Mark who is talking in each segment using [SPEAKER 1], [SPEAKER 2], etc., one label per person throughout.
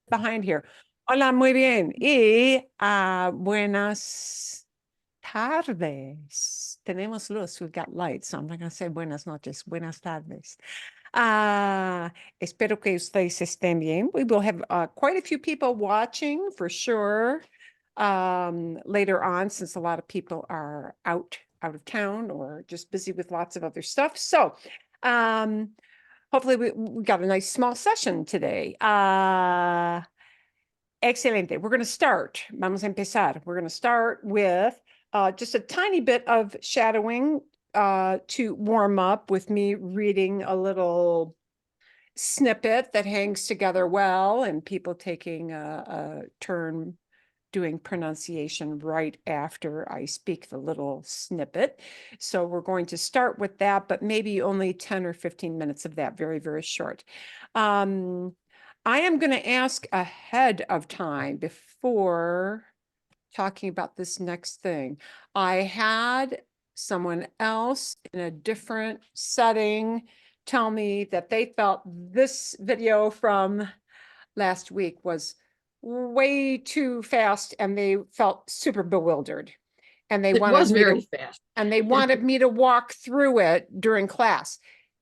[SPEAKER 1] Behind here. Hola, muy bien. Y buenas tardes. Tenemos luz. We've got lights. So I'm not going to say buenas noches. Buenas tardes. Espero que ustedes estén bien. We will have quite a few people watching for sure later on, since a lot of people are out of town or just busy with lots of other stuff. So hopefully we got a nice small session today. Excelente. We're going to start. Vamos a empezar. We're going to start with just a tiny bit of shadowing to warm up with me reading a little snippet that hangs together well and people taking a turn doing pronunciation right after I speak the little snippet. So we're going to start with that, but maybe only 10 or 15 minutes of that, very, very short. I am going to ask ahead of time before talking about this next thing. I had someone else in a different setting tell me that they felt this video from last week was way too fast and they felt super bewildered. And they
[SPEAKER 2] was very fast.
[SPEAKER 1] And they wanted me to walk through it during class.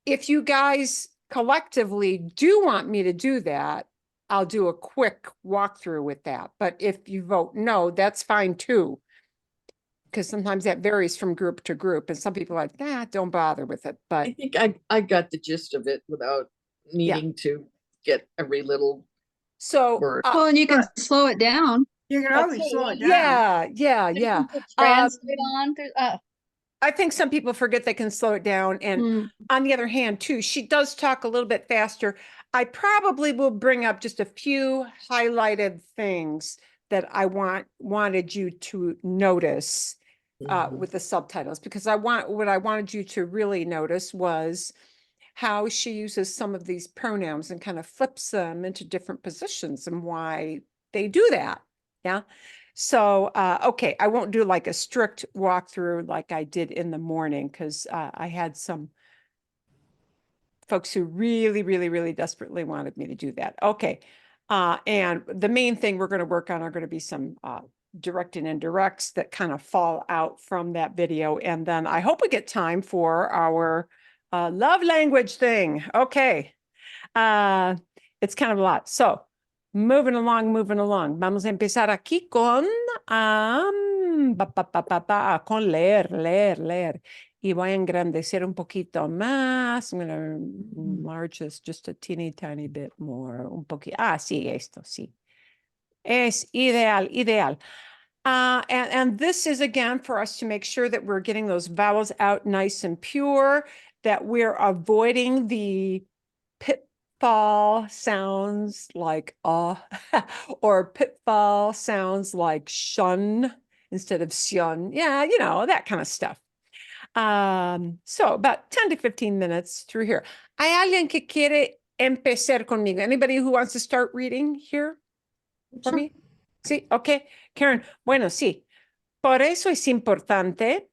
[SPEAKER 1] If you guys collectively do want me to do that, I'll do a quick walkthrough with that. But if you vote no, that's fine too. Because sometimes that varies from group to group. And some people are like, nah, don't bother with it. But
[SPEAKER 2] I think I got the gist of it without needing to get every little word.
[SPEAKER 3] Well, and you can slow it down.
[SPEAKER 4] You can always slow it down.
[SPEAKER 1] Yeah.
[SPEAKER 3] Translate on through.
[SPEAKER 1] I think some people forget they can slow it down. And on the other hand, too, she does talk a little bit faster. I probably will bring up just a few highlighted things that I wanted you to notice with the subtitles, because what I wanted you to really notice was how she uses some of these pronouns and kind of flips them into different positions and why they do that. Yeah. So, okay, I won't do like a strict walkthrough like I did in the morning, because I had some folks who really desperately wanted me to do that. Okay. And the main thing we're going to work on are going to be some direct and indirects that kind of fall out from that video. And then I hope we get time for our love language thing. Okay. It's kind of a lot. So moving along. Vamos a empezar aquí con leer. Y voy a engrandecer un poquito más. I'm going to enlarge this just a teeny tiny bit more. Un poquito. Sí, esto, sí. Es ideal. And this is, again, for us to make sure that we're getting those vowels out nice and pure, that we're avoiding the pitfall sounds like or pitfall sounds like shun instead of sion. Yeah, that kind of stuff. So about 10 to 15 minutes through here. ¿Hay alguien que quiere empezar conmigo? Anybody who wants to start reading here for me? Sí, okay. Karen, bueno, sí. Por eso es importante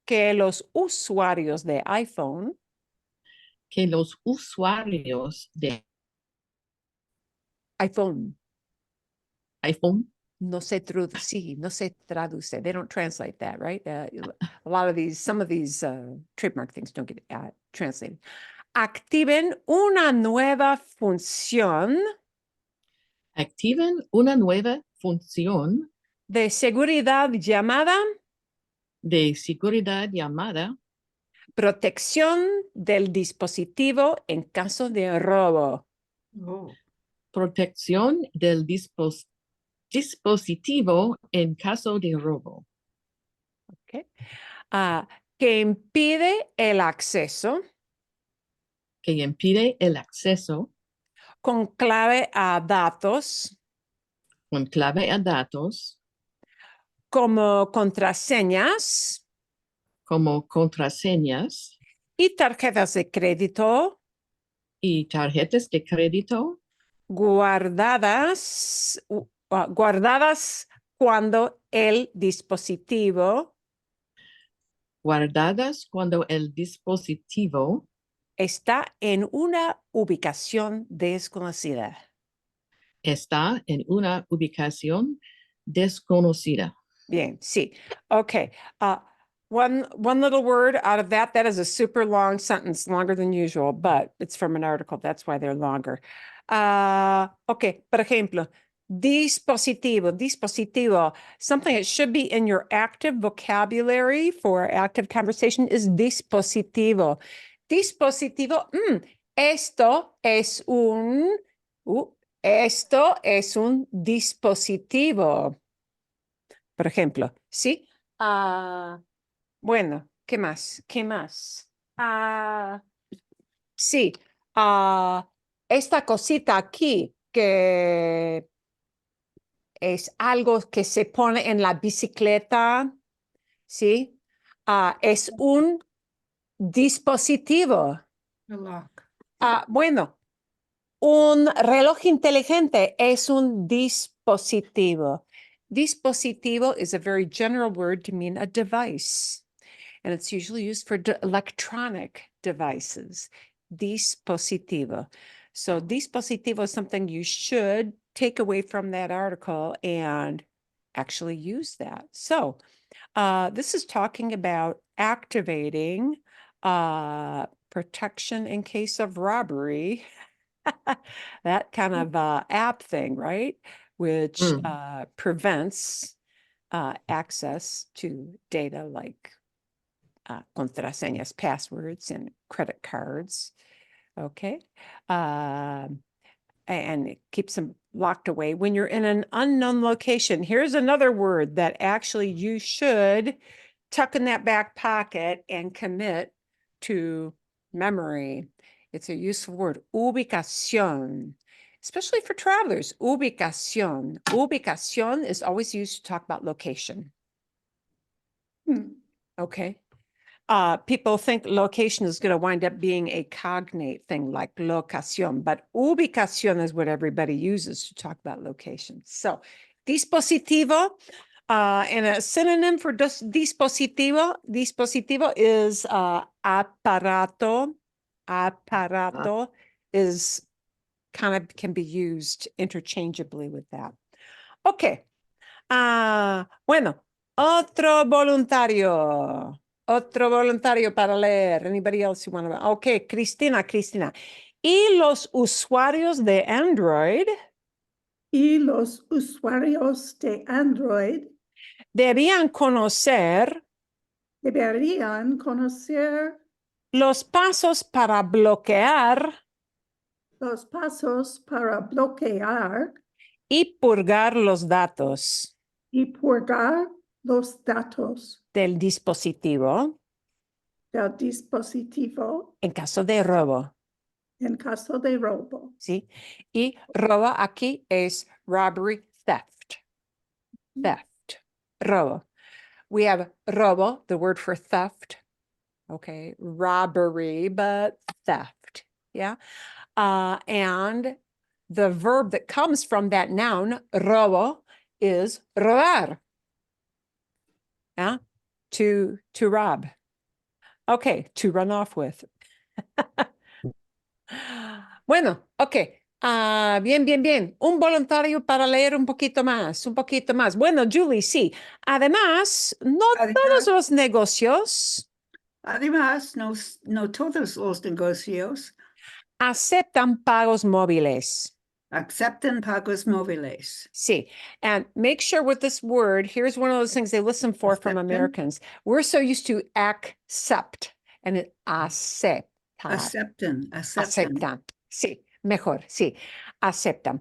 [SPEAKER 1] que los usuarios de iPhone iPhone no se traduce. They don't translate that, right? Some of these trademark things don't get translated. Activen una nueva función de seguridad llamada protección del dispositivo en caso de robo.
[SPEAKER 2] Protección del dispositivo en caso de robo.
[SPEAKER 1] Okay. Que impide el acceso con clave a datos como contraseñas y tarjetas de crédito guardadas cuando el dispositivo Está en una ubicación desconocida.
[SPEAKER 2] Está en una ubicación desconocida.
[SPEAKER 1] Bien, sí. Okay. One little word out of that. That is a super long sentence, longer than usual, but it's from an article. That's why they're longer. Okay, por ejemplo, dispositivo. Something that should be in your active vocabulary for active conversation is dispositivo. Dispositivo, esto es un dispositivo. Por ejemplo, ¿sí? Bueno, ¿qué más? ¿Qué más? Sí, esta cosita aquí que es algo que se pone en la bicicleta, ¿sí? Es un dispositivo. Bueno, un reloj inteligente es un dispositivo. Dispositivo is a very general word to mean a device, and it's usually used for electronic devices. Dispositivo. So dispositivo is something you should take away from that article and actually use that. So this is talking about activating protection in case of robbery. That kind of app thing, right? Which prevents access to data like contraseñas, passwords, and credit cards. Okay. And it keeps them locked away. When you're in an unknown location, here's another word that actually you should tuck in that back pocket and commit to memory. It's a useful word, ubicación, especially for travelers. Ubicación. Ubicación is always used to talk about location. Okay. People think location is going to wind up being a cognate thing like locación, but ubicación is what everybody uses to talk about location. So, dispositivo, and a synonym for dispositivo is aparato. Aparato is kind of can be used interchangeably with that. Okay. Bueno, otro voluntario. Otro voluntario para leer. Anybody else who want to? Okay, Cristina. ¿Y los usuarios de Android
[SPEAKER 4] Y los usuarios de Android
[SPEAKER 1] debían conocer
[SPEAKER 4] deberían conocer
[SPEAKER 1] los pasos para bloquear
[SPEAKER 4] los pasos para bloquear
[SPEAKER 1] y purgar los datos
[SPEAKER 4] y purgar los datos
[SPEAKER 1] del dispositivo
[SPEAKER 4] del dispositivo
[SPEAKER 1] en caso de robo.
[SPEAKER 4] en caso de robo.
[SPEAKER 1] ¿Sí? Y robo aquí es robbery, theft. Theft, robo. We have robo, the word for theft. Okay, robbery, but theft. Yeah. And the verb that comes from that noun, robo, is robar. Yeah, to rob. Okay, to run off with. Bueno, okay. Bien. Un voluntario para leer un poquito más. Bueno, Julie, sí. Además, no todos los negocios
[SPEAKER 5] Además, no todos los negocios
[SPEAKER 1] aceptan pagos móviles.
[SPEAKER 5] aceptan pagos móviles.
[SPEAKER 1] Sí. And make sure with this word, here's one of those things they listen for from
[SPEAKER 5] Aceptan.
[SPEAKER 1] Americans. We're so used to accept and it aceptar.
[SPEAKER 5] Aceptan.
[SPEAKER 1] Aceptan. Sí, mejor, sí. Aceptan.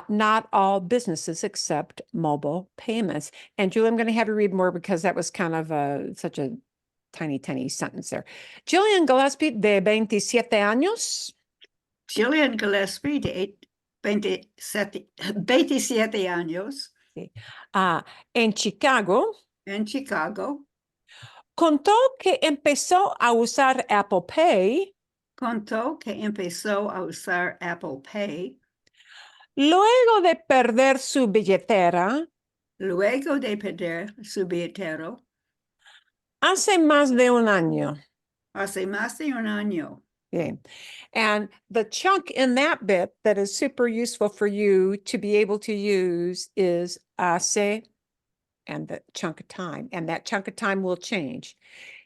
[SPEAKER 1] Not all businesses accept mobile payments. And Julie, I'm going to have you read more because that was kind of such a tiny sentence there. Jillian Gillespie, de 27 años.
[SPEAKER 5] Gillian Gillespie, de 27 años,
[SPEAKER 1] Sí. En Chicago,
[SPEAKER 5] en Chicago,
[SPEAKER 1] contó que empezó a usar Apple Pay
[SPEAKER 5] contó que empezó a usar Apple Pay
[SPEAKER 1] luego de perder su billetera
[SPEAKER 5] luego de perder su billetero
[SPEAKER 1] hace más de un año.
[SPEAKER 5] Hace más de un año.
[SPEAKER 1] Yeah. And the chunk in that bit that is super useful for you to be able to use is hace and the chunk of time. And that chunk of time will change.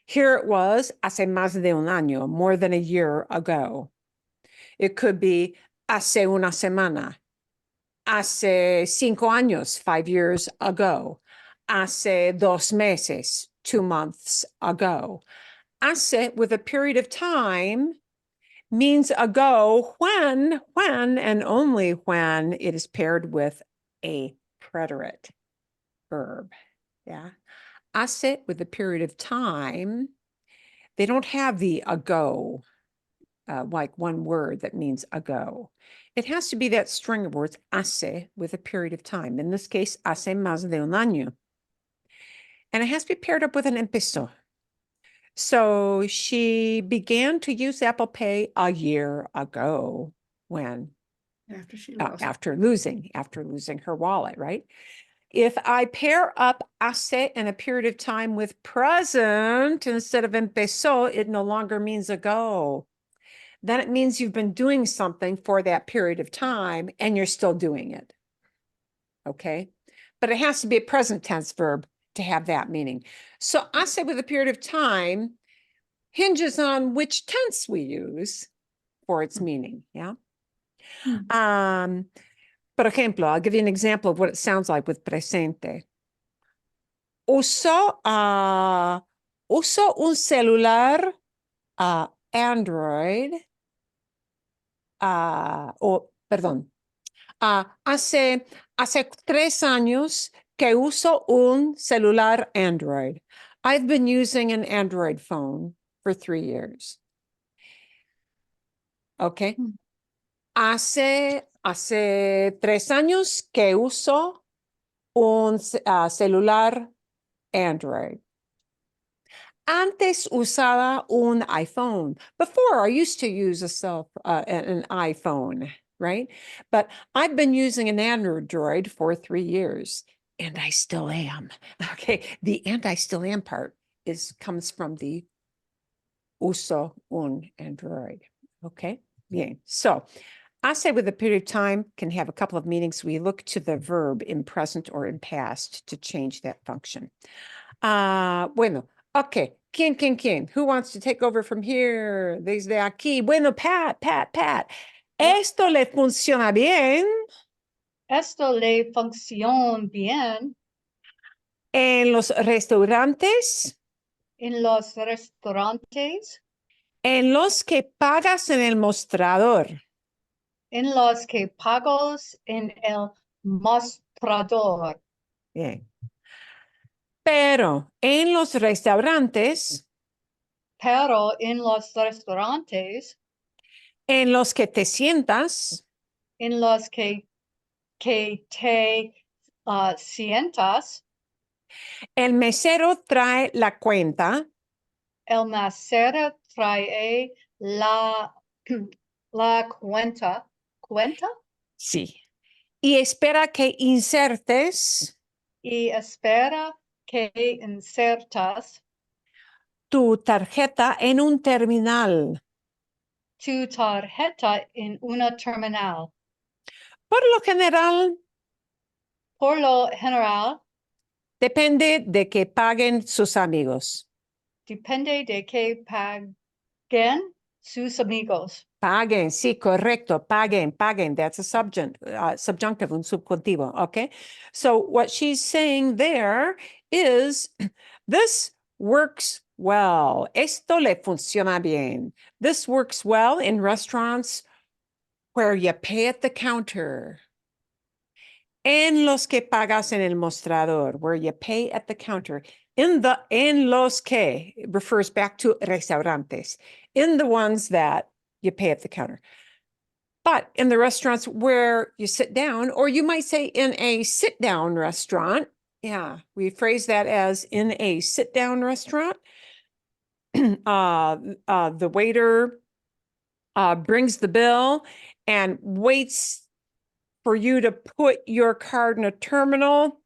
[SPEAKER 1] Here it was hace más de un año, more than a year ago. It could be hace una semana, hace 5 años, 5 years ago, hace 2 meses, 2 months ago. Hace with a period of time means ago when and only when it is paired with a preterite verb. Yeah. Hace with a period of time, they don't have the ago, like one word that means ago. It has to be that string of words, hace, with a period of time. In this case, hace más de un año. And it has to be paired up with an empezó. So she began to use Apple Pay a year ago when
[SPEAKER 5] After she lost.
[SPEAKER 1] after losing her wallet, right? If I pair up hace and a period of time with present instead of empezó, it no longer means ago. Then it means you've been doing something for that period of time and you're still doing it. Okay? But it has to be a present tense verb to have that meaning. So hace with a period of time hinges on which tense we use for its meaning. Yeah. Por ejemplo, I'll give you an example of what it sounds like with presente. Uso un celular Android. Perdón. Hace 3 años que uso un celular Android. I've been using an Android phone for 3 years. Okay. Hace 3 años que uso un celular Android. Antes usaba un iPhone. Before, I used to use an iPhone, right? But I've been using an Android for 3 years, and I still am. Okay, the "and I still am" part comes from the uso un Android. Okay, bien. So, hace with a period of time can have a couple of meanings. We look to the verb in present or in past to change that function. Bueno, okay. ¿Quién? Who wants to take over from here? Desde aquí. Bueno, Pat. Esto le funciona bien
[SPEAKER 3] Esto le funciona bien
[SPEAKER 1] en los restaurantes
[SPEAKER 3] en los restaurantes,
[SPEAKER 1] en los que pagas en el mostrador.
[SPEAKER 3] en los que pagos en el mostrador.
[SPEAKER 1] Bien. Pero en los restaurantes
[SPEAKER 3] Pero en los restaurantes
[SPEAKER 1] en los que te sientas,
[SPEAKER 3] en los que te sientas,
[SPEAKER 1] el mesero trae la cuenta
[SPEAKER 3] el mesero trae la cuenta. ¿Cuenta?
[SPEAKER 1] sí, y espera que insertes
[SPEAKER 3] Y espera que insertas
[SPEAKER 1] tu tarjeta en un terminal.
[SPEAKER 3] tu tarjeta en una terminal.
[SPEAKER 1] Por lo general,
[SPEAKER 3] Por lo general,
[SPEAKER 1] depende de que paguen sus amigos.
[SPEAKER 3] depende de que paguen sus amigos.
[SPEAKER 1] Paguen, sí, correcto, paguen. That's a subjunctive, un subjuntivo, okay? So what she's saying there is, this works well. Esto le funciona bien. This works well in restaurants where you pay at the counter. En los que pagas en el mostrador, where you pay at the counter. En los que refers back to restaurantes. In the ones that you pay at the counter. But in the restaurants where you sit down, or you might say in a sit-down restaurant, yeah, we phrase that as in a sit-down restaurant. The waiter brings the bill and waits for you to put your card in a terminal.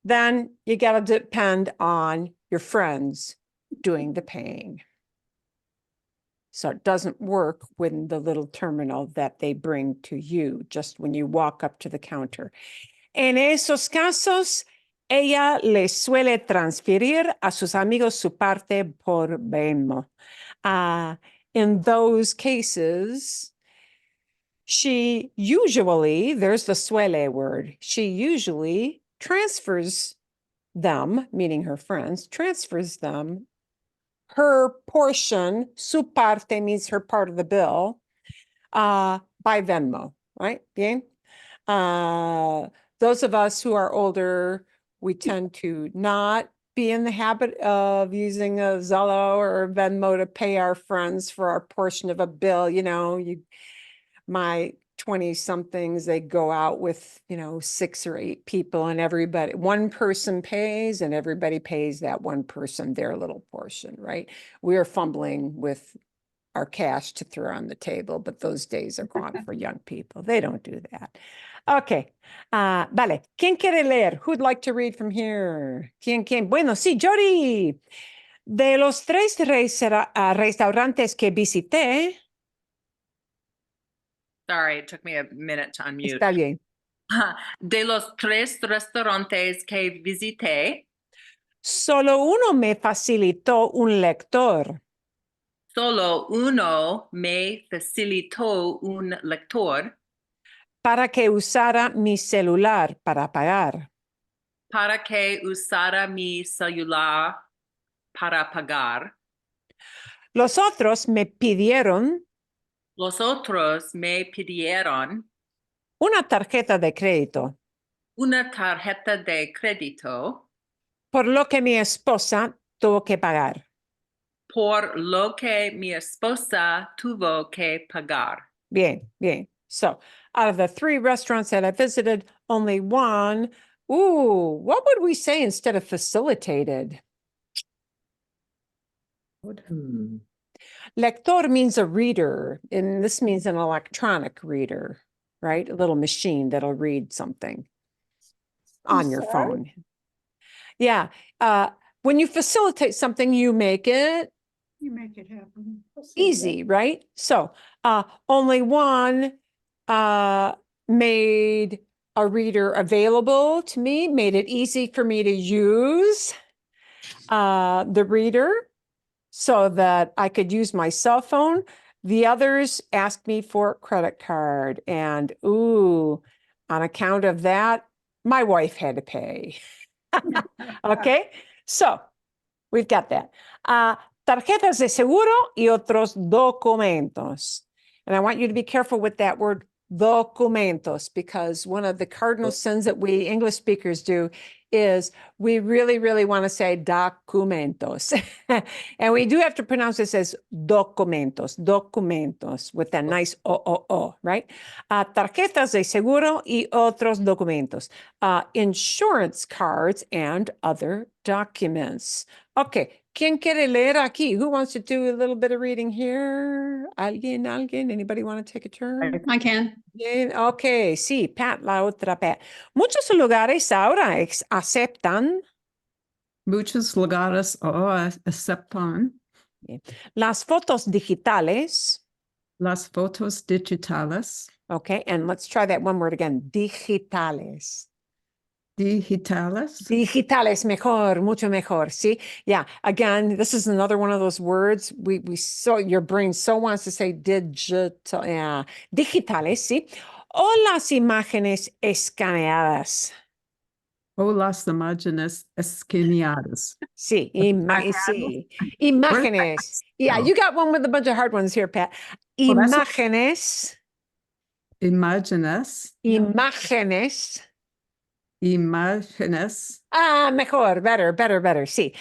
[SPEAKER 1] Then you got to depend on your friends doing the paying. So it doesn't work when the little terminal that they bring to you, just when you walk up to the counter. En esos casos, ella le suele transferir a sus amigos su parte por Venmo. In those cases, she usually, there's the suele word, she usually transfers them, meaning her friends, transfers them her portion, su parte means her part of the bill, by Venmo, right? Bien. Those of us who are older, we tend to not be in the habit of using a Zelle or Venmo to pay our friends for our portion of a bill. You know, my 20-somethings, they go out with, 6 or 8 people, and one person pays and everybody pays that one person their little portion, right? We are fumbling with our cash to throw on the table, but those days are gone for young people. They don't do that. Okay. Vale. ¿Quién quiere leer? Who'd like to read from here? ¿Quién? Bueno, sí, Jody. De los 3 restaurantes que visité.
[SPEAKER 6] Sorry, it took me a minute to unmute.
[SPEAKER 1] Está bien.
[SPEAKER 6] De los 3 restaurantes que visité,
[SPEAKER 1] Solo uno me facilitó un lector
[SPEAKER 6] solo uno me facilitó un lector
[SPEAKER 1] para que usara mi celular para pagar.
[SPEAKER 6] para que usara mi celular para pagar.
[SPEAKER 1] Los otros me pidieron
[SPEAKER 6] Los otros me pidieron
[SPEAKER 1] una tarjeta de crédito,
[SPEAKER 6] una tarjeta de crédito,
[SPEAKER 1] por lo que mi esposa tuvo que pagar.
[SPEAKER 6] por lo que mi esposa tuvo que pagar.
[SPEAKER 1] Bien, bien. So, out of the 3 restaurants that I visited, only one. Ooh, what would we say instead of facilitated?
[SPEAKER 2] Hmm.
[SPEAKER 1] Lector means a reader, and this means an electronic reader, right? A little machine that'll read something on your
[SPEAKER 4] Usar.
[SPEAKER 1] phone. Yeah. When you facilitate something, you make it
[SPEAKER 5] You make it happen.
[SPEAKER 1] easy, right? So only one made a reader available to me, made it easy for me to use the reader so that I could use my cell phone. The others asked me for a credit card, and ooh, on account of that, my wife had to pay. Okay, so we've got that. Tarjetas de seguro y otros documentos. And I want you to be careful with that word documentos, because one of the cardinal sins that we English speakers do is we really, really want to say documentos. And we do have to pronounce this as documentos, documentos, with that nice o, right? Tarjetas de seguro y otros documentos. Insurance cards and other documents. Okay, ¿quién quiere leer aquí? Who wants to do a little bit of reading here? ¿Alguien? Anybody want to take a turn?
[SPEAKER 3] I can.
[SPEAKER 1] Bien, okay, sí, Pat, la otra Pat. Muchos lugares ahora aceptan
[SPEAKER 7] Muchos lugares ahora aceptan
[SPEAKER 1] las fotos digitales.
[SPEAKER 7] las fotos digitales.
[SPEAKER 1] Okay, and let's try that one word again, digitales.
[SPEAKER 7] Digitales.
[SPEAKER 1] Digitales, mejor, mucho mejor, see? Yeah, again, this is another one of those words your brain so wants to say digital, yeah. Digitales, sí. O las imágenes escaneadas.
[SPEAKER 7] O las imágenes escaneadas.
[SPEAKER 1] Sí, sí. Imágenes. Yeah, you got one with a bunch of hard ones here, Pat. Imágenes.
[SPEAKER 7] Imágenes.
[SPEAKER 1] Imágenes.
[SPEAKER 7] Imágenes.
[SPEAKER 1] Mejor, better, sí.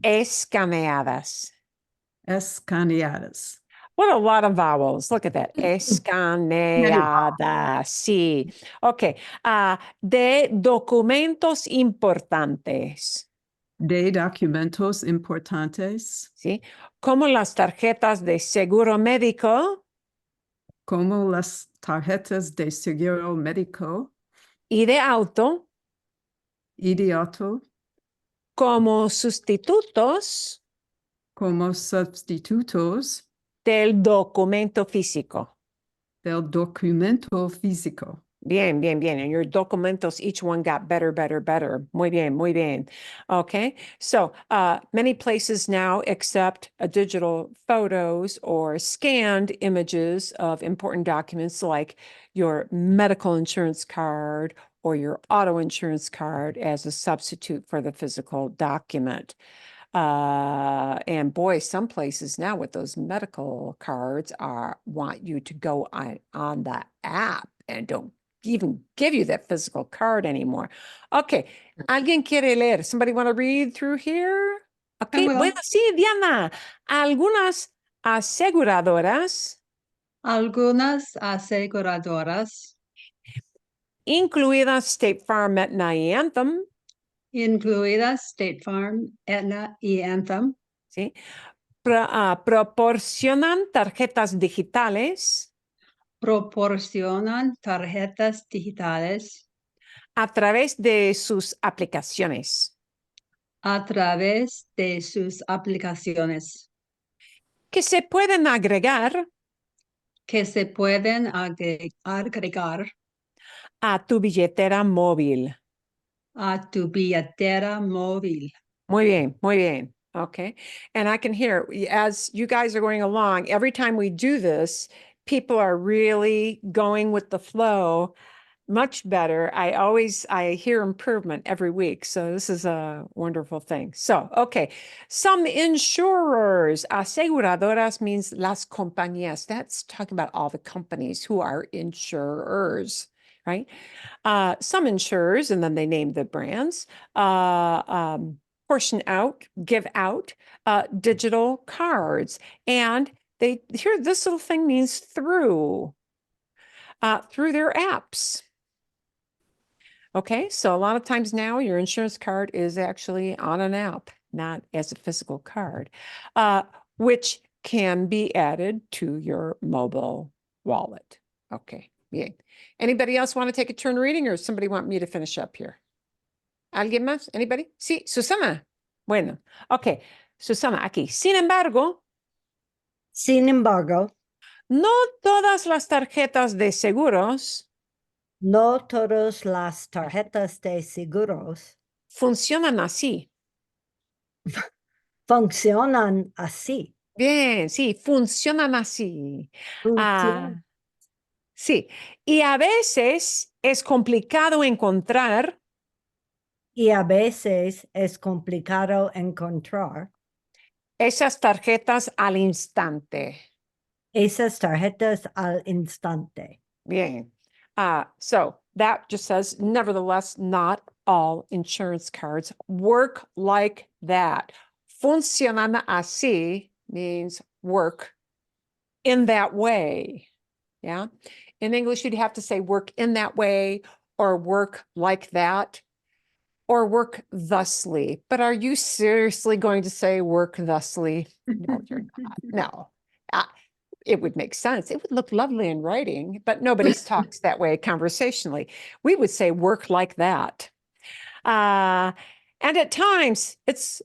[SPEAKER 1] Escaneadas.
[SPEAKER 7] Escaneadas.
[SPEAKER 1] What a lot of vowels. Look at that. Escaneadas, sí. Okay. De documentos importantes.
[SPEAKER 7] De documentos importantes.
[SPEAKER 1] ¿Sí? Como las tarjetas de seguro médico.
[SPEAKER 7] Como las tarjetas de seguro médico.
[SPEAKER 1] Y de auto.
[SPEAKER 7] Y de auto.
[SPEAKER 1] Como sustitutos.
[SPEAKER 7] como sustitutos
[SPEAKER 1] del documento físico.
[SPEAKER 7] del documento físico.
[SPEAKER 1] Bien, bien, bien. And your documentos, each one got better, better, better. Muy bien, muy bien. Okay. So many places now accept digital photos or scanned images of important documents like your medical insurance card or your auto insurance card as a substitute for the physical document. And boy, some places now with those medical cards want you to go on the app and don't even give you that physical card anymore. Okay, ¿alguien quiere leer? Somebody want to read through here? Okay,
[SPEAKER 3] will.
[SPEAKER 1] bueno, sí, Diana. Algunas aseguradoras,
[SPEAKER 5] Algunas aseguradoras,
[SPEAKER 1] incluidas State Farm, Aetna y Anthem,
[SPEAKER 5] incluidas State Farm, Aetna y Anthem,
[SPEAKER 1] ¿sí? Proporcionan tarjetas digitales
[SPEAKER 5] proporcionan tarjetas digitales
[SPEAKER 1] a través de sus aplicaciones
[SPEAKER 5] a través de sus aplicaciones
[SPEAKER 1] que se pueden agregar
[SPEAKER 5] que se pueden agregar
[SPEAKER 1] a tu billetera móvil.
[SPEAKER 5] a tu billetera móvil.
[SPEAKER 1] Muy bien, muy bien. Okay. And I can hear as you guys are going along, every time we do this, people are really going with the flow much better. I hear improvement every week. So this is a wonderful thing. So, okay. Some insurers, aseguradoras means las compañías. That's talking about all the companies who are insurers, right? Some insurers, and then they name the brands, portion out, give out digital cards. And here, this little thing means through their apps. Okay, so a lot of times now your insurance card is actually on an app, not as a physical card, which can be added to your mobile wallet. Okay, yeah. Anybody else want to take a turn reading or somebody want me to finish up here? ¿Alguien más? Anybody? Sí, Susana. Bueno, okay, Susana, aquí. Sin embargo, no todas las tarjetas de seguros
[SPEAKER 8] No todas las tarjetas de seguros
[SPEAKER 1] funcionan así.
[SPEAKER 8] funcionan así.
[SPEAKER 1] Bien, sí, funcionan así.
[SPEAKER 8] Funcionan.
[SPEAKER 1] Sí, y a veces es complicado encontrar
[SPEAKER 8] Y a veces es complicado encontrar
[SPEAKER 1] esas tarjetas al instante.
[SPEAKER 8] esas tarjetas al instante.
[SPEAKER 1] Bien. So that just says, nevertheless, not all insurance cards work like that. Funcionan así means work in that way. Yeah. In English, you'd have to say work in that way or work like that or work thusly. But are you seriously going to say work thusly? No, you're not. No. It would make sense. It would look lovely in writing, but nobody talks that way conversationally. We would say work like that. And at times it's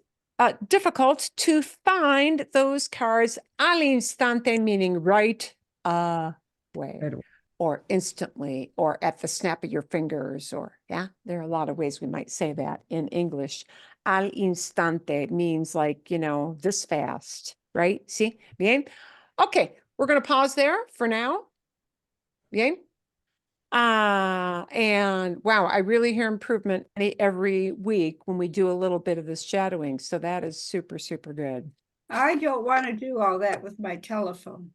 [SPEAKER 1] difficult to find those cards al instante, meaning right away
[SPEAKER 7] Right away.
[SPEAKER 1] or instantly or at the snap of your fingers or yeah, there are a lot of ways we might say that in English. Al instante means like, you know, this fast, right? See? Bien? Okay, we're going to pause there for now. Bien? And wow, I really hear improvement every week when we do a little bit of this shadowing. So that is super, super good.
[SPEAKER 5] I don't want to do all that with my telephone.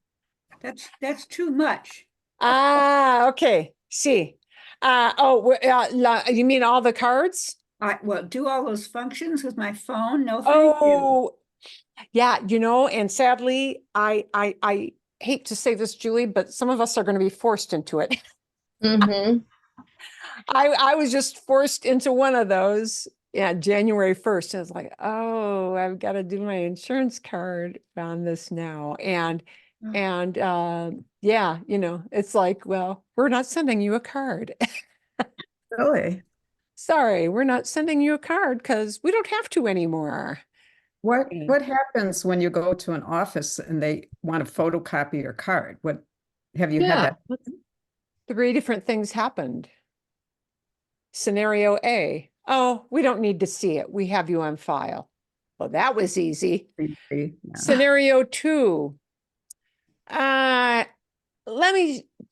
[SPEAKER 5] That's too much.
[SPEAKER 1] Okay. See. You mean all the cards?
[SPEAKER 5] Well, do all those functions with my phone? No, thank you.
[SPEAKER 1] Oh, yeah, you know, and sadly, I hate to say this, Julie, but some of us are going to be forced into it.
[SPEAKER 2] Mm-hmm.
[SPEAKER 1] I was just forced into one of those. Yeah, January 1st. I was like, oh, I've got to do my insurance card on this now. And yeah, you know, it's like, well, we're not sending you a card.
[SPEAKER 7] Really?
[SPEAKER 1] Sorry, we're not sending you a card because we don't have to anymore.
[SPEAKER 7] What happens when you go to an office and they want to photocopy your card? What, have you had that?
[SPEAKER 1] 3 different things happened. Scenario A, oh, we don't need to see it. We have you on file. Well, that was easy.
[SPEAKER 7] Yeah.
[SPEAKER 1] Scenario 2,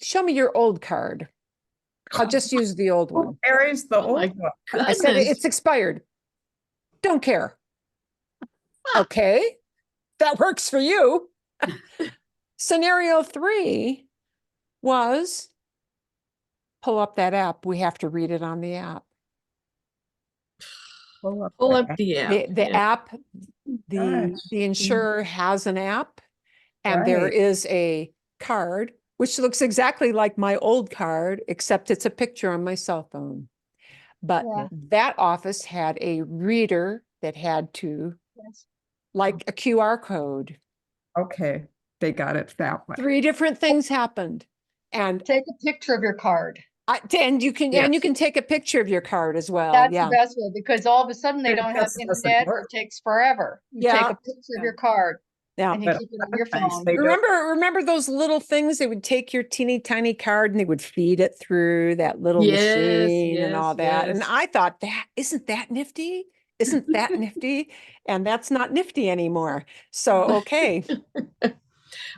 [SPEAKER 1] show me your old card. I'll just use the old
[SPEAKER 7] Who
[SPEAKER 1] one.
[SPEAKER 7] carries the
[SPEAKER 2] Oh my
[SPEAKER 7] old one?
[SPEAKER 1] I said
[SPEAKER 2] Goodness.
[SPEAKER 1] it's expired. Don't care. Okay, that works for you. Scenario 3 was pull up that app. We have to read it on the app.
[SPEAKER 7] Pull up
[SPEAKER 2] Pull
[SPEAKER 7] the
[SPEAKER 2] up
[SPEAKER 7] app.
[SPEAKER 2] the app.
[SPEAKER 1] The
[SPEAKER 2] yeah.
[SPEAKER 1] app, the
[SPEAKER 7] Gosh.
[SPEAKER 1] insurer has an app, and there
[SPEAKER 7] Right.
[SPEAKER 1] is a card which looks exactly like my old card, except it's a picture on my cell phone. But
[SPEAKER 3] Yeah.
[SPEAKER 1] that office had a reader that had to,
[SPEAKER 3] Yes.
[SPEAKER 1] like a QR code.
[SPEAKER 7] Okay, they got it that way.
[SPEAKER 1] 3 different things happened. And
[SPEAKER 3] Take a picture of your card.
[SPEAKER 1] and you can
[SPEAKER 7] Yes.
[SPEAKER 1] take a picture of your card as well.
[SPEAKER 3] That's
[SPEAKER 1] Yeah.
[SPEAKER 3] the best way, because all of a sudden they
[SPEAKER 7] But it
[SPEAKER 3] don't have
[SPEAKER 7] just doesn't
[SPEAKER 3] internet or
[SPEAKER 7] work.
[SPEAKER 3] it takes forever. You take
[SPEAKER 1] Yeah.
[SPEAKER 3] a picture
[SPEAKER 1] Yeah.
[SPEAKER 3] of your card
[SPEAKER 1] Yeah.
[SPEAKER 3] and you
[SPEAKER 7] But
[SPEAKER 3] keep it
[SPEAKER 7] a
[SPEAKER 3] on
[SPEAKER 7] lot
[SPEAKER 3] your
[SPEAKER 7] of times
[SPEAKER 3] phone.
[SPEAKER 7] they don't.
[SPEAKER 1] Remember those little things? They would take your teeny tiny card and they would feed it through that little
[SPEAKER 2] Yes,
[SPEAKER 1] machine and all
[SPEAKER 2] yes,
[SPEAKER 1] that. And
[SPEAKER 2] yes.
[SPEAKER 1] I thought, isn't that nifty? Isn't that nifty? And that's not nifty anymore. So, okay.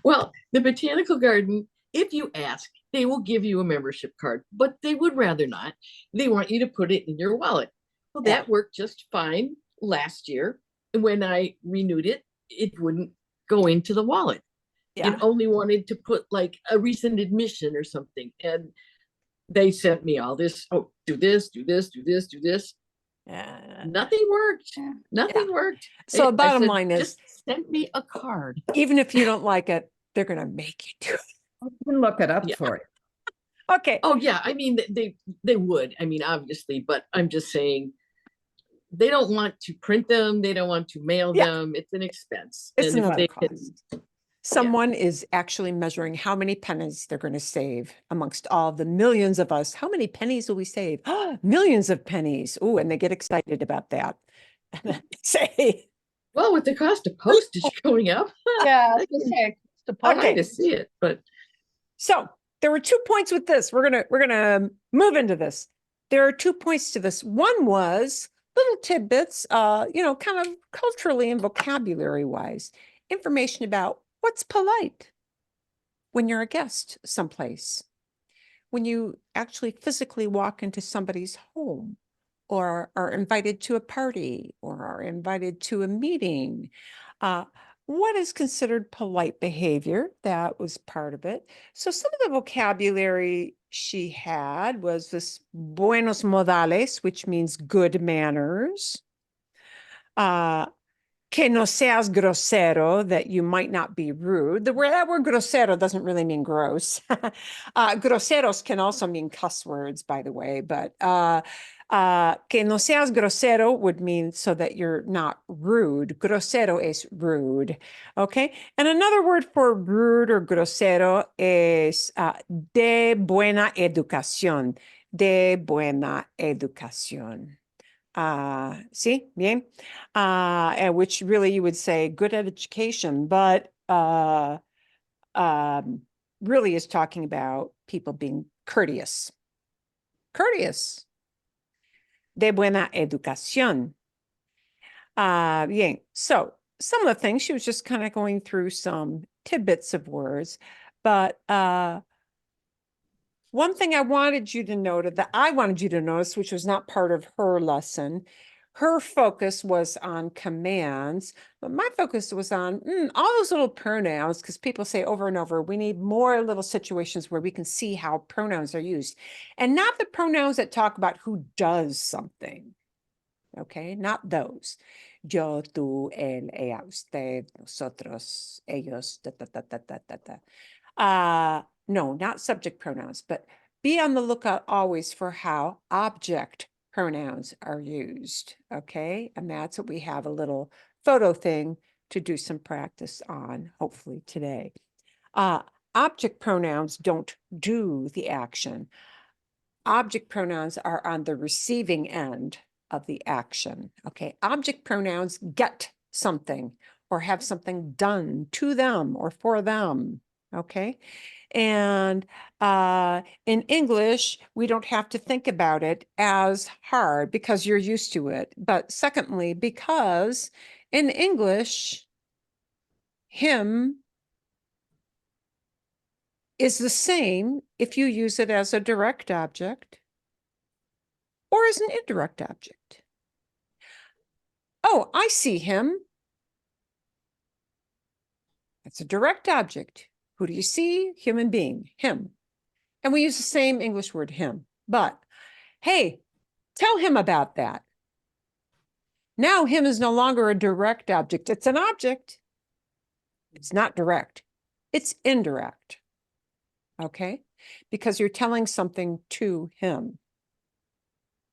[SPEAKER 2] Well, the botanical garden, if you ask, they will give you a membership card, but they would rather not. They want you to put it in your wallet. Well,
[SPEAKER 1] Yeah.
[SPEAKER 2] that worked just fine last year. And when I renewed it, it wouldn't go into the wallet.
[SPEAKER 1] Yeah.
[SPEAKER 2] It only wanted to put like a recent admission or something. And they sent me all this, oh, do this, do this, do this, do this. Nothing worked. Nothing worked.
[SPEAKER 1] So
[SPEAKER 2] I
[SPEAKER 1] bottom
[SPEAKER 2] said,
[SPEAKER 1] line is,
[SPEAKER 2] just send me a card.
[SPEAKER 1] even if you don't like it, they're going to make you do it.
[SPEAKER 7] You can look it up
[SPEAKER 2] Yeah.
[SPEAKER 7] for you.
[SPEAKER 1] Okay.
[SPEAKER 2] Oh yeah, I mean they would. I mean obviously, but I'm just saying they don't want to print them. They don't want to mail
[SPEAKER 1] Yeah.
[SPEAKER 2] them. It's an expense.
[SPEAKER 1] It's
[SPEAKER 2] and if
[SPEAKER 1] another
[SPEAKER 2] they
[SPEAKER 1] cost. Someone is actually measuring how many pennies they're going to save amongst all the millions of us. How many pennies will we save? Millions of pennies. Oh, and they get excited about that. And then they say,
[SPEAKER 2] well, with the cost of postage going up,
[SPEAKER 3] Yeah, I was gonna say, it's the
[SPEAKER 2] I'd
[SPEAKER 1] Okay.
[SPEAKER 2] like to see it. But
[SPEAKER 1] so there were 2 points with this. We're gonna move into this. There are 2 points to this. One was little tidbits, kind of culturally and vocabulary wise, information about what's polite when you're a guest someplace, when you actually physically walk into somebody's home, or are invited to a party, or are invited to a meeting. What is considered polite behavior? That was part of it. So some of the vocabulary she had was this buenos modales, which means good manners. Que no seas grosero, that you might not be rude. That word grosero doesn't really mean gross. Groseros can also mean cuss words, by the way, but que no seas grosero would mean so that you're not rude. Grosero is rude, okay? And another word for rude or grosero is de buena educación. De buena educación. See, bien, which really you would say good education, but really is talking about people being courteous. Courteous. De buena educación. Bien. So some of the things, she was just kind of going through some tidbits of words, but one thing I wanted you to notice, which was not part of her lesson, her focus was on commands, but my focus was on all those little pronouns, because people say over and over, we need more little situations where we can see how pronouns are used, and not the pronouns that talk about who does something. Okay, not those. Yo, tú, él, ella, usted, nosotros, ellos, da, da, da, da, da, da, da. No, not subject pronouns, but be on the lookout always for how object pronouns are used, okay? And that's what we have a little photo thing to do some practice on, hopefully today. Object pronouns don't do the action. Object pronouns are on the receiving end of the action, okay? Object pronouns get something or have something done to them or for them. Okay. And in English, we don't have to think about it as hard because you're used to it. But secondly, because in English, him is the same if you use it as a direct object or as an indirect object. Oh, I see him. That's a direct object. Who do you see? Human being, him. And we use the same English word, him. But, hey, tell him about that. Now him is no longer a direct object. It's an object. It's not direct. It's indirect. Okay? Because you're telling something to him.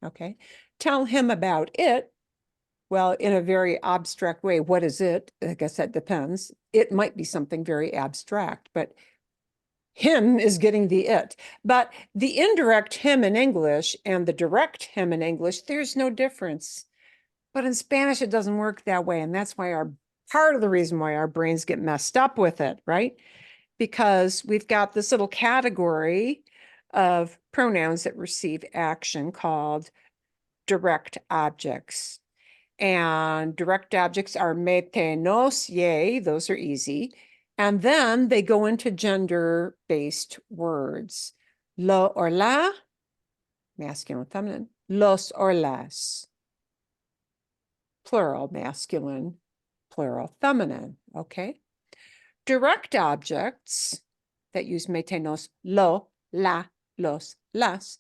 [SPEAKER 1] Okay? Tell him about it. Well, in a very abstract way. What is it? I guess that depends. It might be something very abstract, but him is getting the it. But the indirect him in English and the direct him in English, there's no difference. But in Spanish, it doesn't work that way. And that's why part of the reason why our brains get messed up with it, right? Because we've got this little category of pronouns that receive action called direct objects. And direct objects are mete, nos, yay, those are easy. And then they go into gender-based words. Lo or la, masculine, feminine. Los or las, plural, masculine, plural, feminine, okay? Direct objects that use mete, nos, lo, la, los, las,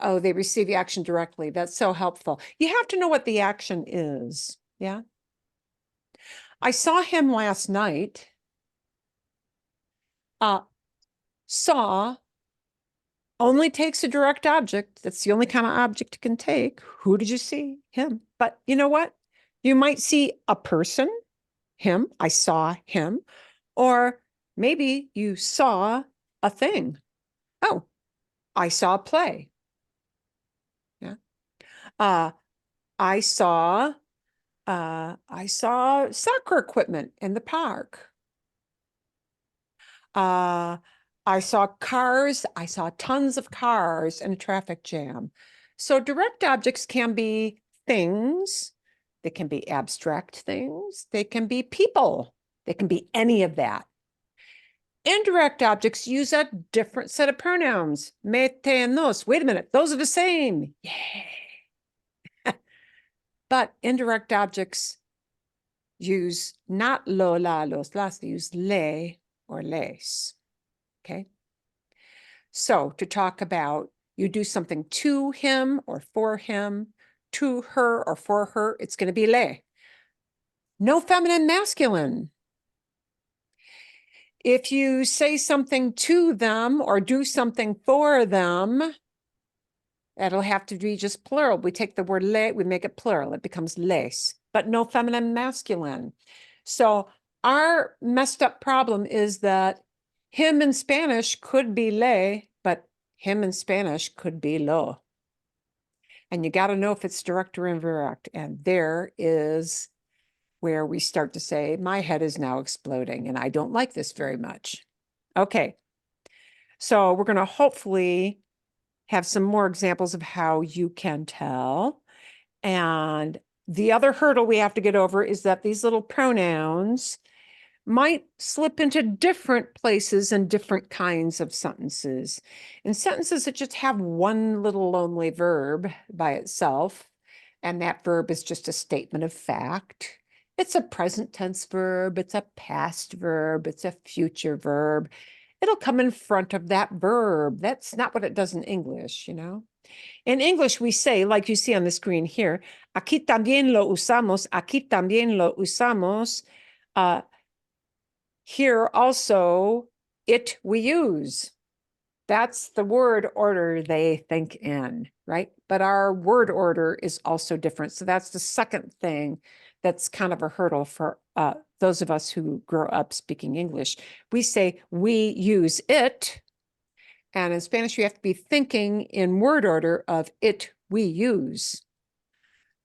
[SPEAKER 1] oh, they receive the action directly. That's so helpful. You have to know what the action is. Yeah. I saw him last night. Saw only takes a direct object. That's the only kind of object it can take. Who did you see? Him. But you know what? You might see a person, him. I saw him. Or maybe you saw a thing. Oh, I saw a play. I saw soccer equipment in the park. I saw cars. I saw tons of cars in a traffic jam. So direct objects can be things. They can be abstract things. They can be people. They can be any of that. Indirect objects use a different set of pronouns. Mete and nos. Wait a minute. Those are the same. Yay. But indirect objects use not lo, la, los, las, they use le or les, okay? So to talk about, you do something to him or for him, to her or for her, it's going to be le. No feminine, masculine. If you say something to them or do something for them, it'll have to be just plural. We take the word le, we make it plural. It becomes les, but no feminine, masculine. So our messed up problem is that him in Spanish could be le, but him in Spanish could be lo. And you got to know if it's direct or indirect. And there is where we start to say, my head is now exploding and I don't like this very much. Okay. So we're going to hopefully have some more examples of how you can tell. And the other hurdle we have to get over is that these little pronouns might slip into different places and different kinds of sentences. In sentences that just have one little lonely verb by itself, and that verb is just a statement of fact. It's a present tense verb, it's a past verb, it's a future verb. It'll come in front of that verb. That's not what it does in English, you know. In English, we say, like you see on the screen here, aquí también lo usamos, aquí también lo usamos. Here also, it we use. That's the word order they think in, right? But our word order is also different. So that's the second thing that's kind of a hurdle for those of us who grow up speaking English. We say we use it. And in Spanish, you have to be thinking in word order of it we use.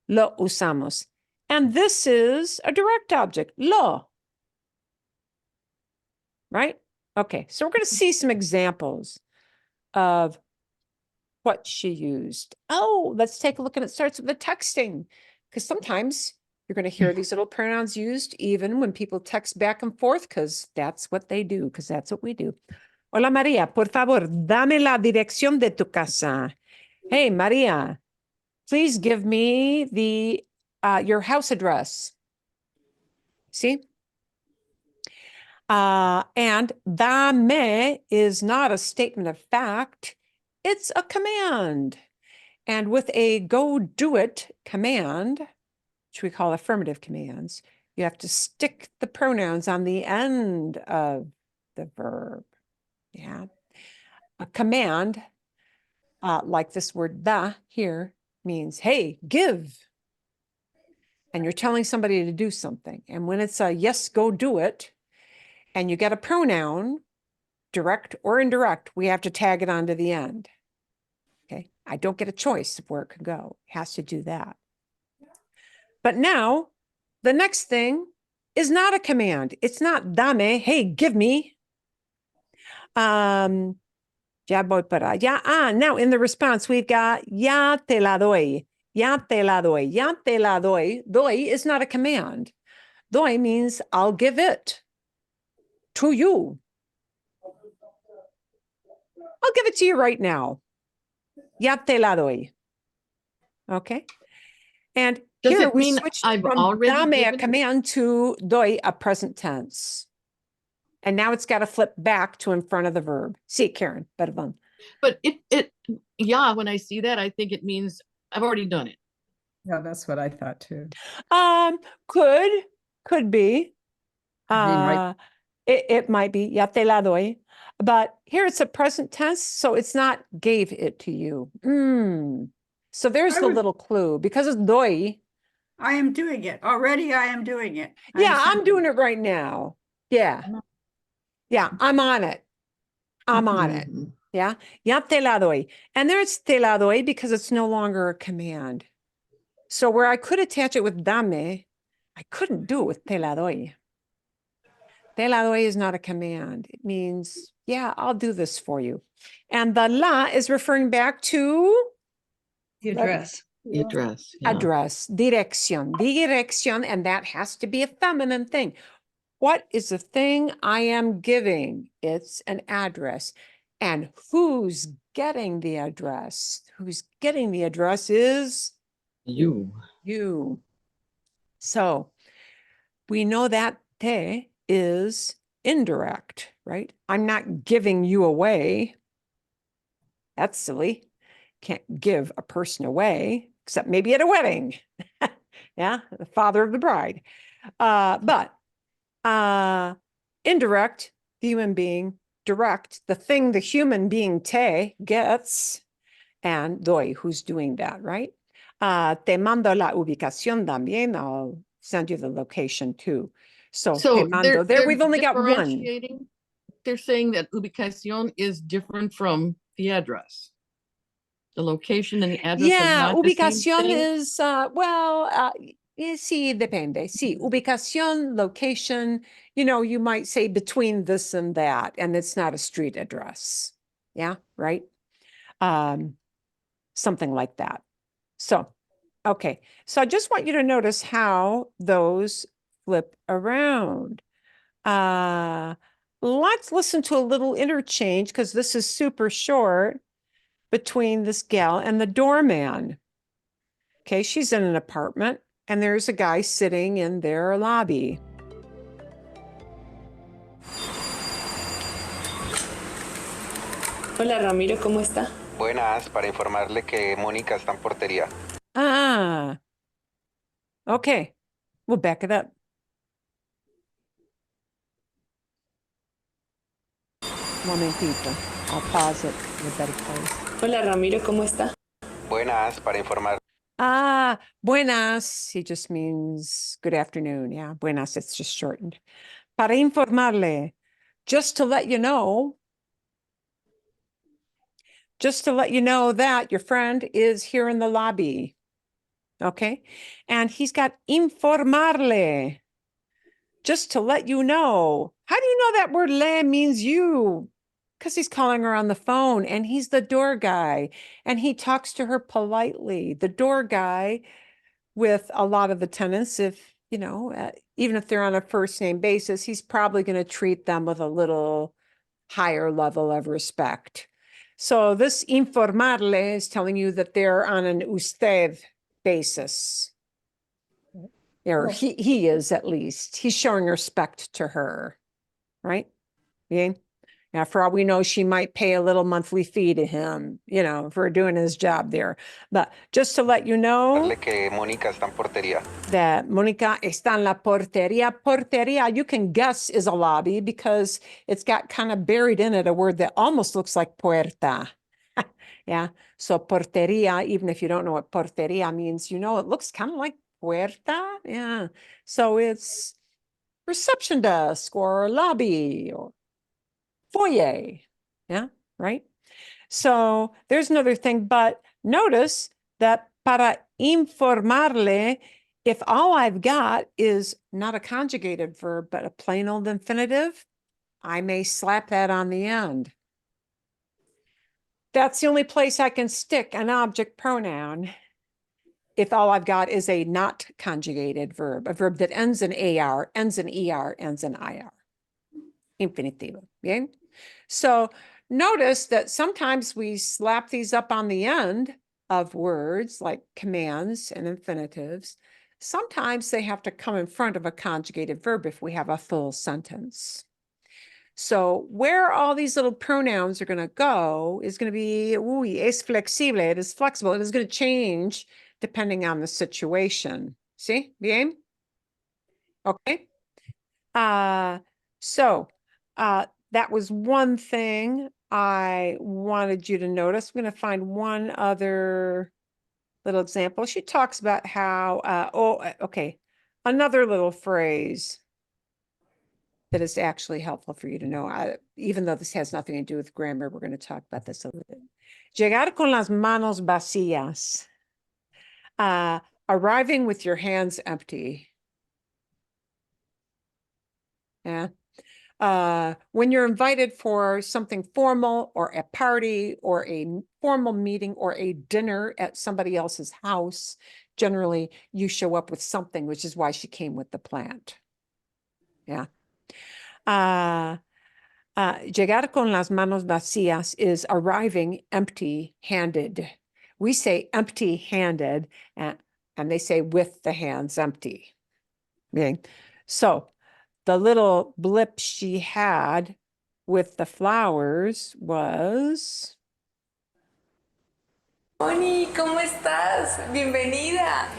[SPEAKER 1] Lo usamos. And this is a direct object, lo. Right? Okay, so we're going to see some examples of what she used. Oh, let's take a look, and it starts with the texting, because sometimes you're going to hear these little pronouns used even when people text back and forth, because that's what they do, because that's what we do. Hola María, por favor, dame la dirección de tu casa. Hey María, please give me the your house address. See? And dame is not a statement of fact, it's a command. And with a go do it command, which we call affirmative commands, you have to stick the pronouns on the end of the verb. Yeah. A command, like this word da here, means, hey, give. And you're telling somebody to do something. And when it's a yes, go do it, and you get a pronoun, direct or indirect, we have to tag it onto the end. Okay. I don't get a choice of where it could go. It has to do that. But now the next thing is not a command. It's not dame, hey, give me. Ya voy para allá. Now in the response, we've got ya te la doy. Ya te la doy. Ya te la doy. Doy is not a command. Doy means I'll give it to you. I'll give it to you right now. Ya te la doy. Okay. And
[SPEAKER 2] Does
[SPEAKER 1] here
[SPEAKER 2] it
[SPEAKER 1] we
[SPEAKER 2] mean
[SPEAKER 1] switched
[SPEAKER 2] I've
[SPEAKER 1] from
[SPEAKER 2] already
[SPEAKER 1] dame, a
[SPEAKER 2] given it?
[SPEAKER 1] command, to doy, a present tense. And now it's got to flip back to in front of the verb. See, Karen, perdón.
[SPEAKER 2] But yeah, when I see that, I think it means I've already done it.
[SPEAKER 7] Yeah, that's what I thought too.
[SPEAKER 1] Could be.
[SPEAKER 7] I mean, right.
[SPEAKER 1] It might be, ya te la doy. But here it's a present tense, so it's not gave it to you. So there's
[SPEAKER 5] I
[SPEAKER 1] the
[SPEAKER 5] would-
[SPEAKER 1] little clue, because it's doy.
[SPEAKER 5] I am doing it. Already I am doing it.
[SPEAKER 1] Yeah, I'm doing it right now. Yeah. Yeah, I'm on it. I'm on it.
[SPEAKER 2] Mhm.
[SPEAKER 1] Yeah. Ya te la doy. And there's te la doy because it's no longer a command. So where I could attach it with dame, I couldn't do it with te la doy. Te la doy is not a command. It means, yeah, I'll do this for you. And the la is referring back to
[SPEAKER 3] The address.
[SPEAKER 2] The address. Yeah.
[SPEAKER 1] address, dirección, dirección, and that has to be a feminine thing. What is the thing I am giving? It's an address. And who's getting the address? Who's getting the address is
[SPEAKER 2] You.
[SPEAKER 1] you. So we know that te is indirect, right? I'm not giving you away. That's silly. Can't give a person away, except maybe at a wedding. Yeah, the father of the bride. But indirect, the human being; direct, the thing the human being te gets; and doy, who's doing that, right? Te mando la ubicación también. I'll send you the location too. So te mando. There we've only got one.
[SPEAKER 2] differentiating. They're saying that ubicación is different from the address. The location and the address are
[SPEAKER 1] Yeah,
[SPEAKER 2] not the same
[SPEAKER 1] ubicación
[SPEAKER 2] thing?
[SPEAKER 1] is sí, depende. Sí, ubicación, location, you might say between this and that, and it's not a street address. Yeah, right? Something like that. So, okay. So I just want you to notice how those flip around. Let's listen to a little interchange, because this is super short, between this gal and the doorman. Okay, she's in an apartment and there's a guy sitting in their lobby.
[SPEAKER 9] Hola Ramiro, ¿cómo está?
[SPEAKER 10] Buenas, para informarle que Mónica está en portería.
[SPEAKER 1] Okay, we'll back it up. Momentito, I'll pause it. We better pause.
[SPEAKER 9] Hola Ramiro, ¿cómo está?
[SPEAKER 10] Buenas, para informar.
[SPEAKER 1] Buenas, he just means good afternoon. Yeah, buenas, it's just shortened. Para informarle, just to let you know that your friend is here in the lobby. Okay. And he's got informarle, just to let you know. How do you know that word le means you? Because he's calling her on the phone and he's the door guy and he talks to her politely. The door guy with a lot of the tenants, if, you know, even if they're on a first name basis, he's probably going to treat them with a little higher level of respect. So this informarle is telling you that they're on an usted basis. Or
[SPEAKER 4] Oh.
[SPEAKER 1] he is, at least. He's showing respect to her, right? Yeah. Now, for all we know, she might pay a little monthly fee to him, you know, for doing his job there. But just to let you know
[SPEAKER 10] Dile que Mónica está en portería.
[SPEAKER 1] that Mónica está en la portería. Portería, you can guess, is a lobby because it's got kind of buried in it a word that almost looks like puerta. Yeah. So portería, even if you don't know what portería means, you know, it looks kind of like puerta. Yeah. So it's reception desk or lobby or foyer. Yeah. Right. So there's another thing, but notice that para informarle, if all I've got is not a conjugated verb, but a plain old infinitive, I may slap that on the end. That's the only place I can stick an object pronoun if all I've got is a not conjugated verb, a verb that ends in AR, ends in ER, ends in IR. Infinitivo, bien? So notice that sometimes we slap these up on the end of words like commands and infinitives. Sometimes they have to come in front of a conjugated verb if we have a full sentence. So where all these little pronouns are going to go is going to be, uy, es flexible, it is flexible. It is going to change depending on the situation. See, bien? Okay. That was one thing I wanted you to notice. I'm going to find one other little example. She talks about how, okay, another little phrase that is actually helpful for you to know. Even though this has nothing to do with grammar, we're going to talk about this a little bit. Llegar con las manos vacías. Arriving with your hands empty. Yeah. When you're invited for something formal or a party or a formal meeting or a dinner at somebody else's house, generally you show up with something, which is why she came with the plant. Yeah. Llegar con las manos vacías is arriving empty-handed. We say empty-handed, and they say with the hands empty. Okay. So the little blip she had with the flowers was...
[SPEAKER 9] Moni, ¿cómo estás? Bienvenida.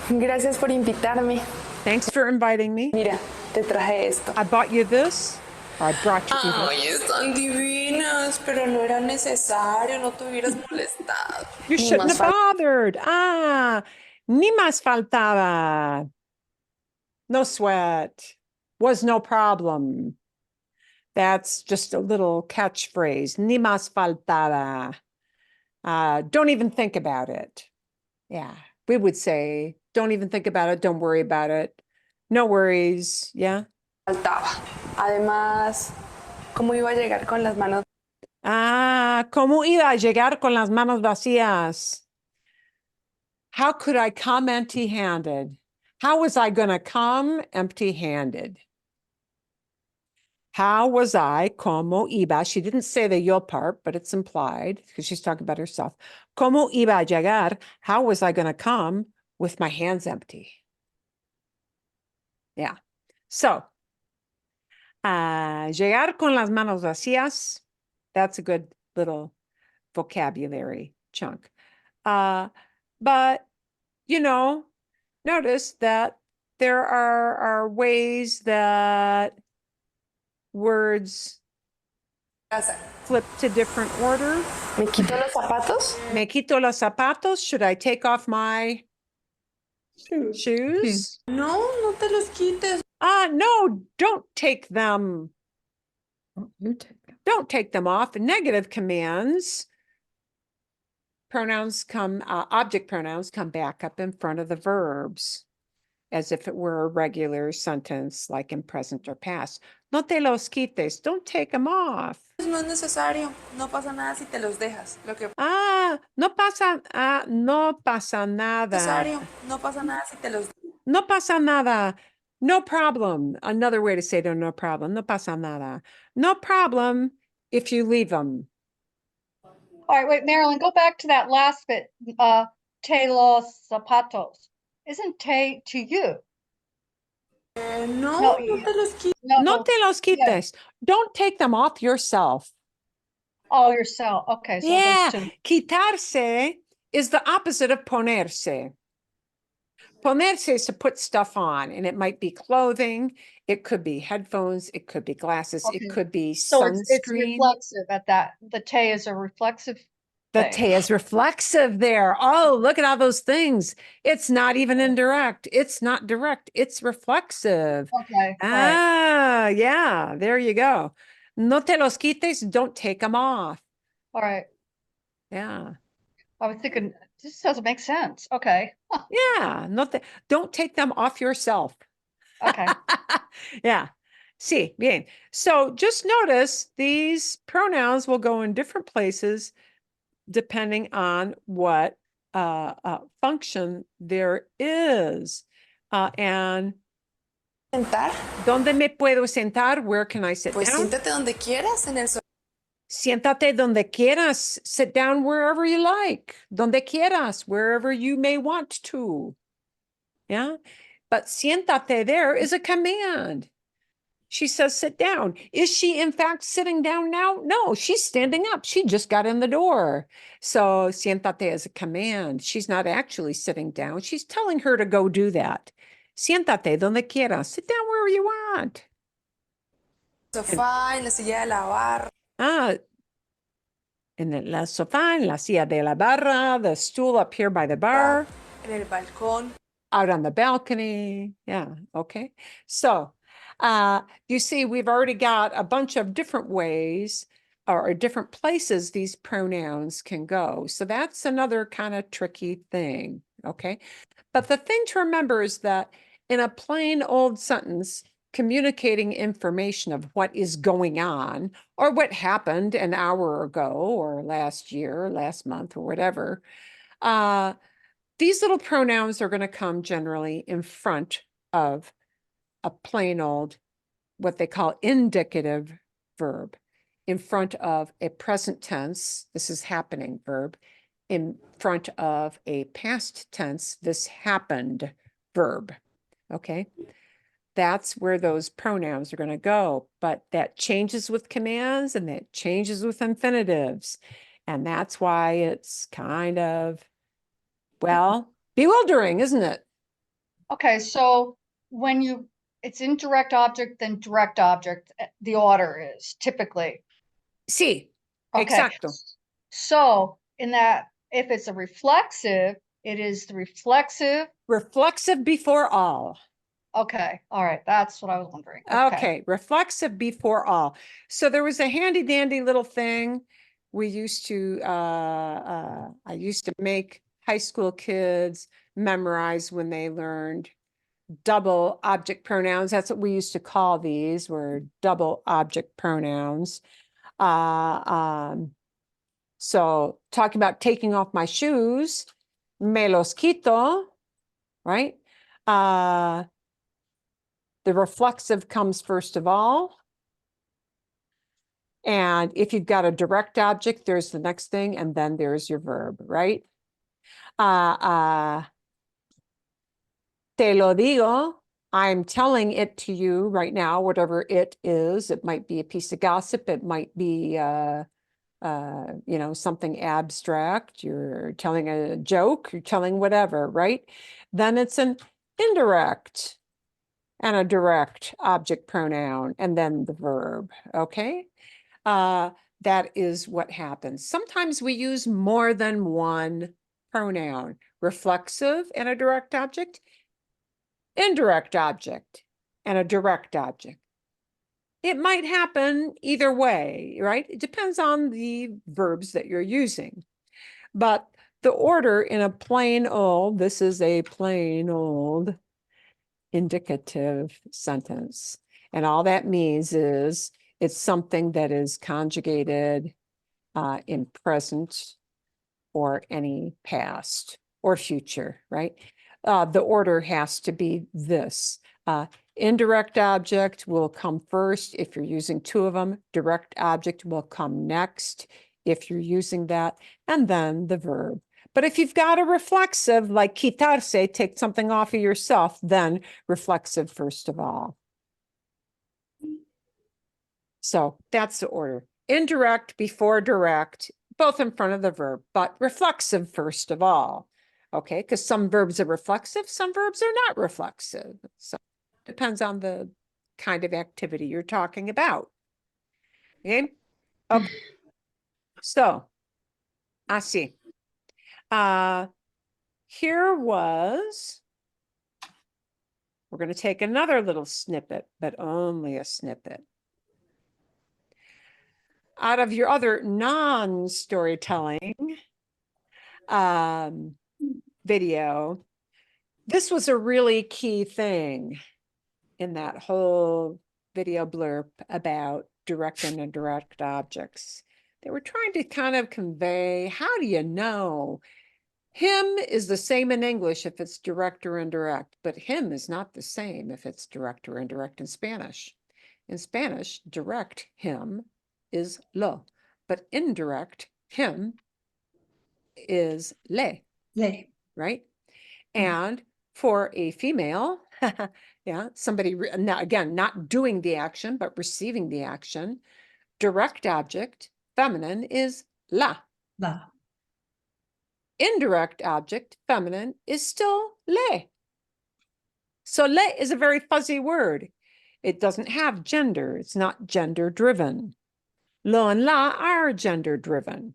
[SPEAKER 9] Gracias por invitarme.
[SPEAKER 1] Thanks for inviting me.
[SPEAKER 9] Mira, te traje esto.
[SPEAKER 1] I bought you this. Or I brought you
[SPEAKER 9] Ay, están divinas, pero no era necesario, no te hubieras molestado.
[SPEAKER 1] You shouldn't have bothered. Ni más faltaba. No sweat. Was no problem. That's just a little catchphrase. Ni más faltaba. Don't even think about it. Yeah, we would say, don't even think about it. Don't worry about it. No worries. Yeah.
[SPEAKER 9] Faltaba. Además, ¿cómo iba a llegar con las manos?
[SPEAKER 1] ¿Cómo iba a llegar con las manos vacías? How could I come empty-handed? How was I going to come empty-handed? How was I, como iba? She didn't say the yo part, but it's implied because she's talking about herself. Como iba a llegar? How was I going to come with my hands empty? Yeah. So, llegar con las manos vacías, that's a good little vocabulary chunk. But, you know, notice that there are ways that words flip to different order.
[SPEAKER 9] ¿Me quito los zapatos?
[SPEAKER 1] Me quito los zapatos. Should I take off my shoes?
[SPEAKER 9] No, no te los quites.
[SPEAKER 1] No, don't take them.
[SPEAKER 7] Oh, you take them.
[SPEAKER 1] Don't take them off. Negative commands object pronouns come back up in front of the verbs as if it were a regular sentence, like in present or past. No te los quites, don't take them off.
[SPEAKER 9] No es necesario, no pasa nada si te los dejas. Lo que
[SPEAKER 1] No pasa nada.
[SPEAKER 9] necesario, no pasa nada si te los
[SPEAKER 1] No pasa nada. No problem. Another way to say no problem. No pasa nada. No problem if you leave them.
[SPEAKER 3] All right, wait, Marilyn, go back to that last bit. Te los zapatos. Isn't te to you?
[SPEAKER 9] no,
[SPEAKER 3] No,
[SPEAKER 9] no
[SPEAKER 3] you-
[SPEAKER 9] te los quites.
[SPEAKER 1] No te los quites. Don't take them off yourself.
[SPEAKER 3] Oh, yourself. Okay, so
[SPEAKER 1] Yeah,
[SPEAKER 3] those two.
[SPEAKER 1] quitarse is the opposite of ponerse. Ponerse is to put stuff on, and it might be clothing, it could be headphones, it could be glasses,
[SPEAKER 3] Okay.
[SPEAKER 1] it could be
[SPEAKER 3] So it's
[SPEAKER 1] sunscreen.
[SPEAKER 3] reflexive at that. The te is a reflexive
[SPEAKER 1] The
[SPEAKER 3] thing.
[SPEAKER 1] te is reflexive there. Oh, look at all those things. It's not even indirect. It's not direct. It's reflexive.
[SPEAKER 3] Okay, all right,
[SPEAKER 1] Yeah, there you go. No te los quites, don't take them off.
[SPEAKER 3] all right.
[SPEAKER 1] Yeah.
[SPEAKER 3] I was thinking, this doesn't make sense. Okay,
[SPEAKER 1] Yeah, don't take them off yourself.
[SPEAKER 3] okay.
[SPEAKER 1] Yeah. See, bien. So just notice these pronouns will go in different places depending on what function there is. And
[SPEAKER 9] Sentar,
[SPEAKER 1] ¿dónde me puedo sentar? Where can I sit
[SPEAKER 9] pues
[SPEAKER 1] down?
[SPEAKER 9] siéntate donde quieras en el
[SPEAKER 1] Siéntate donde quieras. Sit down wherever you like. Donde quieras, wherever you may want to. Yeah. But siéntate there is a command. She says, sit down. Is she in fact sitting down now? No, she's standing up. She just got in the door. So siéntate is a command. She's not actually sitting down. She's telling her to go do that. Siéntate donde quieras. Sit down wherever you want.
[SPEAKER 9] sofá, en la silla de la barra.
[SPEAKER 1] In la sofá, en la silla de la barra, the stool up here by the bar,
[SPEAKER 9] En el balcón.
[SPEAKER 1] out on the balcony. Yeah, okay. So you see, we've already got a bunch of different ways or different places these pronouns can go. So that's another kind of tricky thing, okay? But the thing to remember is that in a plain old sentence, communicating information of what is going on or what happened an hour ago or last year, or last month or whatever, these little pronouns are going to come generally in front of a plain old, what they call indicative verb, in front of a present tense, this is happening verb, in front of a past tense, this happened verb, okay? That's where those pronouns are going to go, but that changes with commands and that changes with infinitives. And that's why it's kind of, well, bewildering, isn't it?
[SPEAKER 3] Okay, so when it's indirect object, then direct object, the order is typically.
[SPEAKER 1] Sí,
[SPEAKER 3] Okay.
[SPEAKER 1] exacto.
[SPEAKER 3] So in that, if it's a reflexive, it is the reflexive.
[SPEAKER 1] Reflexive before all.
[SPEAKER 3] Okay, all right, that's what I was wondering.
[SPEAKER 1] Okay, reflexive before all. So there was a handy dandy little thing we used to, I used to make high school kids memorize when they learned double object pronouns. That's what we used to call these, were double object pronouns. So talking about taking off my shoes, me los quito, right? The reflexive comes first of all. And if you've got a direct object, there's the next thing, and then there's your verb, right? Te lo digo, I'm telling it to you right now, whatever it is. It might be a piece of gossip. It might be, you know, something abstract. You're telling a joke, you're telling whatever, right? Then it's an indirect and a direct object pronoun, and then the verb, okay? That is what happens. Sometimes we use more than one pronoun, reflexive and a direct object, indirect object and a direct object. It might happen either way, right? It depends on the verbs that you're using. But the order in a plain old, this is a plain old indicative sentence. And all that means is it's something that is conjugated in present or any past or future, right? The order has to be this. Indirect object will come first if you're using two of them. Direct object will come next if you're using that, and then the verb. But if you've got a reflexive, like quitarse, take something off of yourself, then reflexive first of all. So that's the order. Indirect before direct, both in front of the verb, but reflexive first of all. Okay, because some verbs are reflexive, some verbs are not reflexive. So depends on the kind of activity you're talking about. Okay. Okay. So, así. Here was, we're going to take another little snippet, but only a snippet. Out of your other non-storytelling video, this was a really key thing in that whole video blurb about direct and indirect objects. They were trying to kind of convey, how do you know? Him is the same in English if it's direct or indirect, but him is not the same if it's direct or indirect in Spanish. In Spanish, direct him is lo, but indirect him is le.
[SPEAKER 3] Le.
[SPEAKER 1] Right? And for a female, yeah, somebody, now again, not doing the action, but receiving the action, direct object, feminine, is la.
[SPEAKER 3] La.
[SPEAKER 1] Indirect object, feminine, is still le. So le is a very fuzzy word. It doesn't have gender. It's not gender driven. Lo and la are gender driven.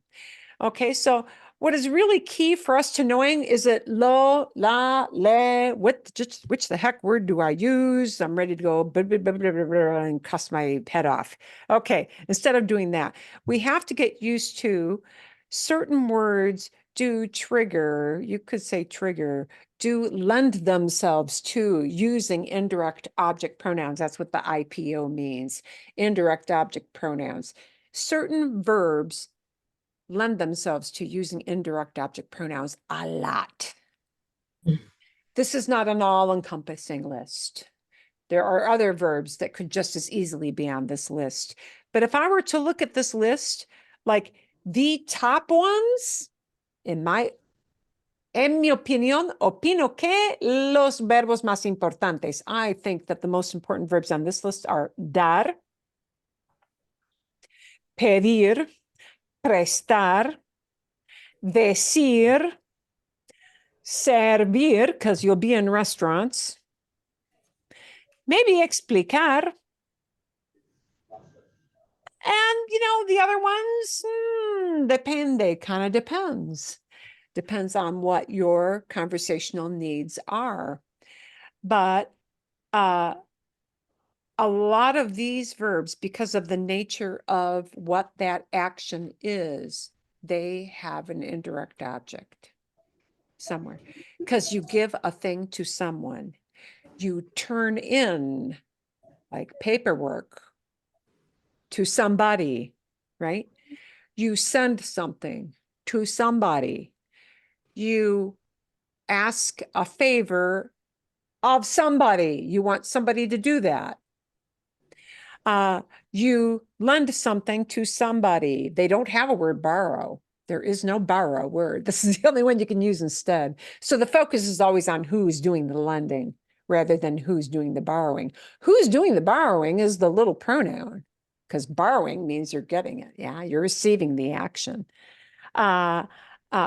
[SPEAKER 1] Okay, so what is really key for us to knowing is it lo, la, le, which the heck word do I use? I'm ready to go blah, blah, blah, blah, blah, blah, and cuss my head off. Okay, instead of doing that, we have to get used to certain words do trigger, you could say trigger, do lend themselves to using indirect object pronouns. That's what the IPO means, indirect object pronouns. Certain verbs lend themselves to using indirect object pronouns a lot. This is not an all-encompassing list. There are other verbs that could just as easily be on this list. But if I were to look at this list, like the top ones, en mi opinión, opino que los verbos más importantes. I think that the most important verbs on this list are dar, pedir, prestar, decir, servir, because you'll be in restaurants, maybe explicar, and, you know, the other ones, depende, kind of depends. Depends on what your conversational needs are. But a lot of these verbs, because of the nature of what that action is, they have an indirect object somewhere. Because you give a thing to someone, you turn in like paperwork to somebody, right? You send something to somebody. You ask a favor of somebody. You want somebody to do that. You lend something to somebody. They don't have a word borrow. There is no borrow word. This is the only one you can use instead. So the focus is always on who's doing the lending rather than who's doing the borrowing. Who's doing the borrowing is the little pronoun, because borrowing means you're getting it. Yeah, you're receiving the action.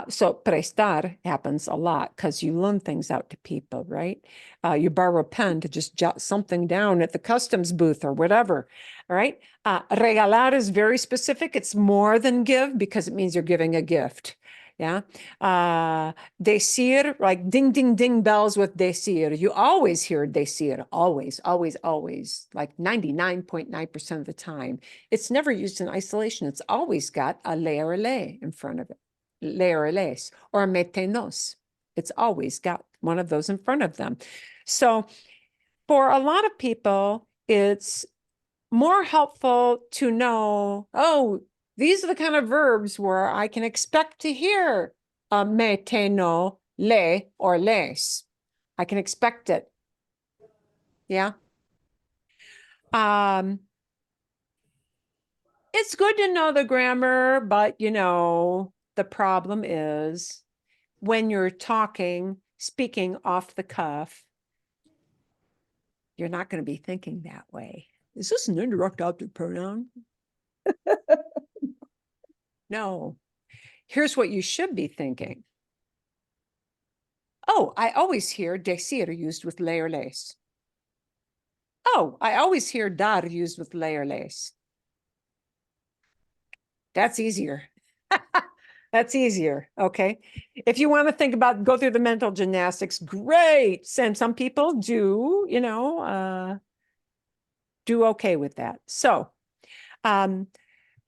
[SPEAKER 1] So prestar happens a lot because you loan things out to people, right? You borrow a pen to just jot something down at the customs booth or whatever, all right? Regalar is very specific. It's more than give because it means you're giving a gift, yeah? Decir, like ding, ding, ding bells with decir. You always hear decir, always, always, always, like 99.9% of the time. It's never used in isolation. It's always got a le or le in front of it. le or les, or metenos. It's always got one of those in front of them. So for a lot of people, it's more helpful to know, oh, these are the kind of verbs where I can expect to hear me, te, no, le, or les. I can expect it. Yeah. It's good to know the grammar, but you know, the problem is when you're speaking off the cuff, you're not going to be thinking that way. Is this an indirect object pronoun? No. Here's what you should be thinking. Oh, I always hear decir used with le or les. Oh, I always hear dar used with le or les. That's easier. That's easier, okay? If you want to think about, go through the mental gymnastics, great. And some people do, you know, do okay with that. So the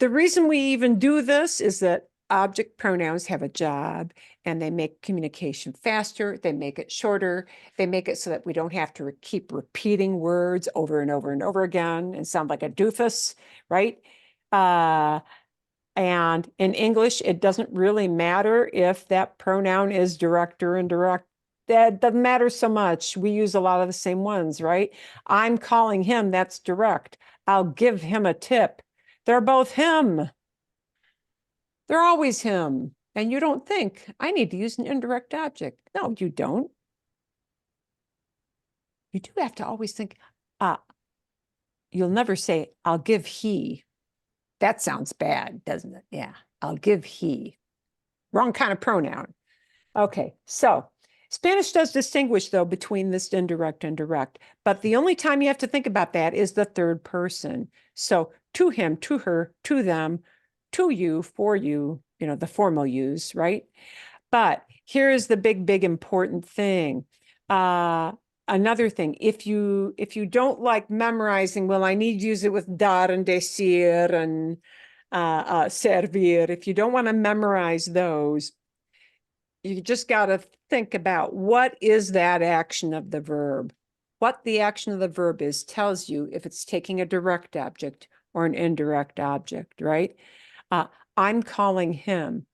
[SPEAKER 1] reason we even do this is that object pronouns have a job and they make communication faster. They make it shorter. They make it so that we don't have to keep repeating words over and over and over again and sound like a doofus, right? And in English, it doesn't really matter if that pronoun is direct or indirect. That doesn't matter so much. We use a lot of the same ones, right? I'm calling him, that's direct. I'll give him a tip. They're both him. They're always him. And you don't think, I need to use an indirect object. No, you don't. You do have to always think, you'll never say, I'll give he. That sounds bad, doesn't it? Yeah, I'll give he. Wrong kind of pronoun. Okay, so Spanish does distinguish, though, between this indirect and direct, but the only time you have to think about that is the third person. So to him, to her, to them, to you, for you, you know, the formal use, right? But here's the big important thing. Another thing, if you don't like memorizing, well, I need to use it with dar and decir and servir. If you don't want to memorize those, you just got to think about what is that action of the verb. What the action of the verb is tells you if it's taking a direct object or an indirect object, right? I'm calling him.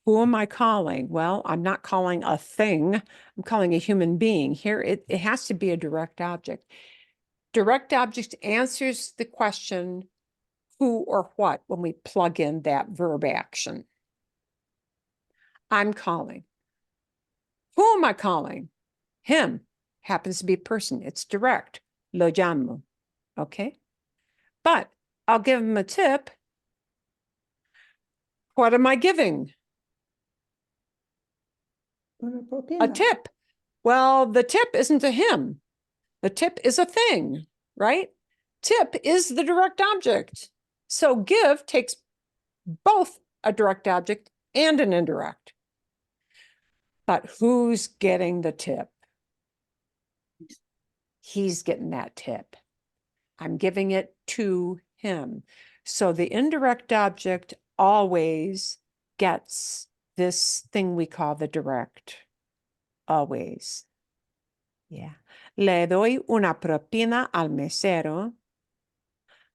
[SPEAKER 1] Who am I calling? Well, I'm not calling a thing. I'm calling a human being. Here, it has to be a direct object. Direct object answers the question who or what when we plug in that verb action. I'm calling. Who am I calling? Him. Happens to be a person. It's direct. Lo llamo. Okay? But I'll give him a tip. What am I giving? A tip. Well, the tip isn't a him. The tip is a thing, right? Tip is the direct object. So give takes both a direct object and an indirect. But who's getting the tip? He's getting that tip. I'm giving it to him. So the indirect object always gets this thing we call the direct. Always. Yeah. Le doy una propina al mesero.